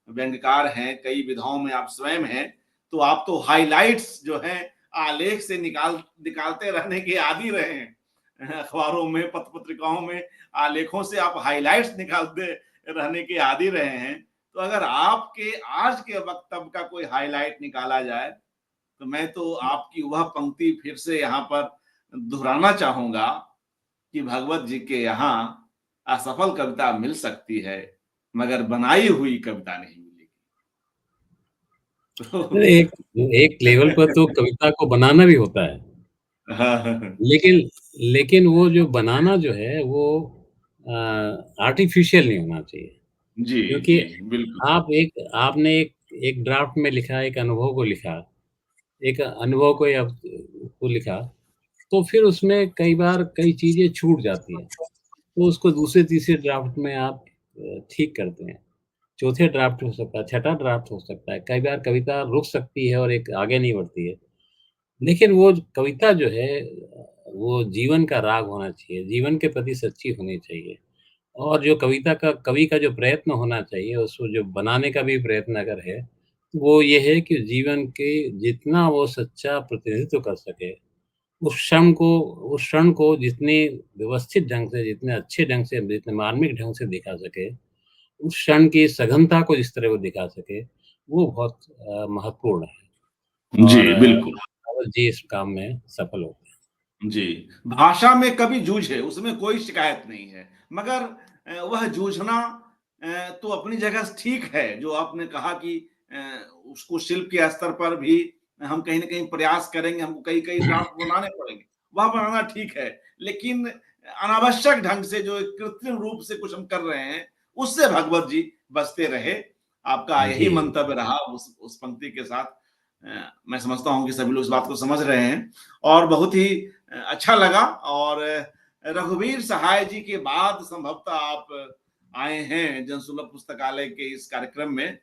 व्यंग्यकार हैं, कई विधाओं में आप स्वयं हैं, तो आप तो हाइलाइट्स जो हैं आलेख से निकालते रहने के आदी रहे हैं। अखबारों में, पत्र-पत्रिकाओं में आलेखों से आप हाइलाइट्स निकालते रहने के आदी रहे हैं। तो अगर आपके आज के वक्तव्य का कोई हाइलाइट निकाला जाए, तो मैं तो आपकी वह पंक्ति फिर से यहाँ पर दोहराना चाहूँगा कि भगवत जी के यहाँ असफल कविता मिल सकती है, मगर बनाई हुई कविता नहीं मिलेगी। तो एक एक लेवल पर तो कविता को बनाना भी होता है। हाँ, हाँ, हाँ। लेकिन लेकिन वो जो बनाना जो है वो आर्टिफ़िशियल नहीं होना चाहिए। जी, क्योंकि जी, बिल्कुल। आपने एक ड्राफ्ट में लिखा, एक अनुभव को लिखा, एक अनुभव को या को लिखा, तो फिर उसमें कई बार कई चीज़ें छूट जाती हैं। तो उसको दूसरे-तीसरे ड्राफ्ट में आप ठीक करते हैं। चौथे ड्राफ्ट हो सकता है, छठा ड्राफ्ट हो सकता है। कई बार कविता रुक सकती है और एक आगे नहीं बढ़ती है। लेकिन वो कविता जो है वो जीवन का राग होना चाहिए, जीवन के प्रति सच्ची होनी चाहिए। और जो कवि का जो प्रयत्न होना चाहिए, उसको जो बनाने का भी प्रयत्न अगर है, तो वो ये है कि जीवन के जितना वो सच्चा प्रतिनिधित्व कर सके, उस क्षण को जितने व्यवस्थित ढंग से, जितने अच्छे ढंग से, जितने मार्मिक ढंग से दिखा सके, उस क्षण की सघनता को जिस तरह वो दिखा सके, वो बहुत महत्वपूर्ण है जी, और बिल्कुल। रावल जी इस काम में सफल होते हैं। जी, भाषा में कभी जूझ है, उसमें कोई शिकायत नहीं है। मगर वह जूझना तो अपनी जगह ठीक है, जो आपने कहा कि अ, उसको शिल्प के स्तर पर भी हम कहीं न कहीं प्रयास करेंगे, हमको कई-कई ड्राफ्ट बनाने पड़ेंगे, वह बनाना ठीक है। लेकिन अनावश्यक ढंग से जो एक कृत्रिम रूप से कुछ हम कर रहे हैं, उससे भगवत जी बचते रहे। आपका यही जी, मंतव्य रहा उस पंक्ति के साथ। मैं समझता हूँ कि सभी लोग इस बात को समझ रहे हैं और बहुत ही अच्छा लगा और रघुवीर सहाय जी के बाद संभवतः आप आए हैं जनसुलभ पुस्तकालय के इस कार्यक्रम में।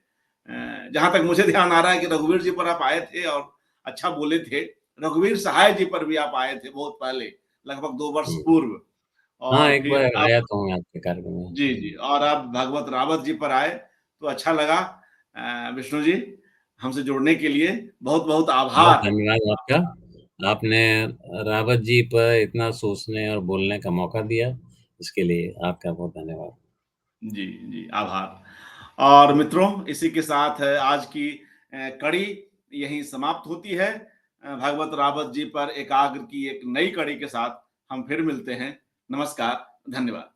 जहाँ तक मुझे ध्यान आ रहा है कि रघुवीर जी पर आप आए थे और अच्छा बोले थे। रघुवीर सहाय जी पर भी आप आए थे बहुत पहले, लगभग 2 वर्ष हुँ। पूर्व हाँ, और एक बार फिर अब आया तो हूँ आपके कार्यक्रम में। जी, जी और अब भगवत रावत जी पर आए, तो अच्छा लगा। विष्णु जी, हमसे जुड़ने के लिए बहुत-बहुत बहुत आभार। धन्यवाद आपका। आपने रावत जी पर इतना सोचने और बोलने का मौका दिया, इसके लिए आपका बहुत धन्यवाद। जी, जी, आभार। और मित्रों, इसी के साथ आज की कड़ी यहीं समाप्त होती है। भागवत रावत जी पर एकाग्र की एक नई कड़ी के साथ हम फिर मिलते हैं। नमस्कार, धन्यवाद।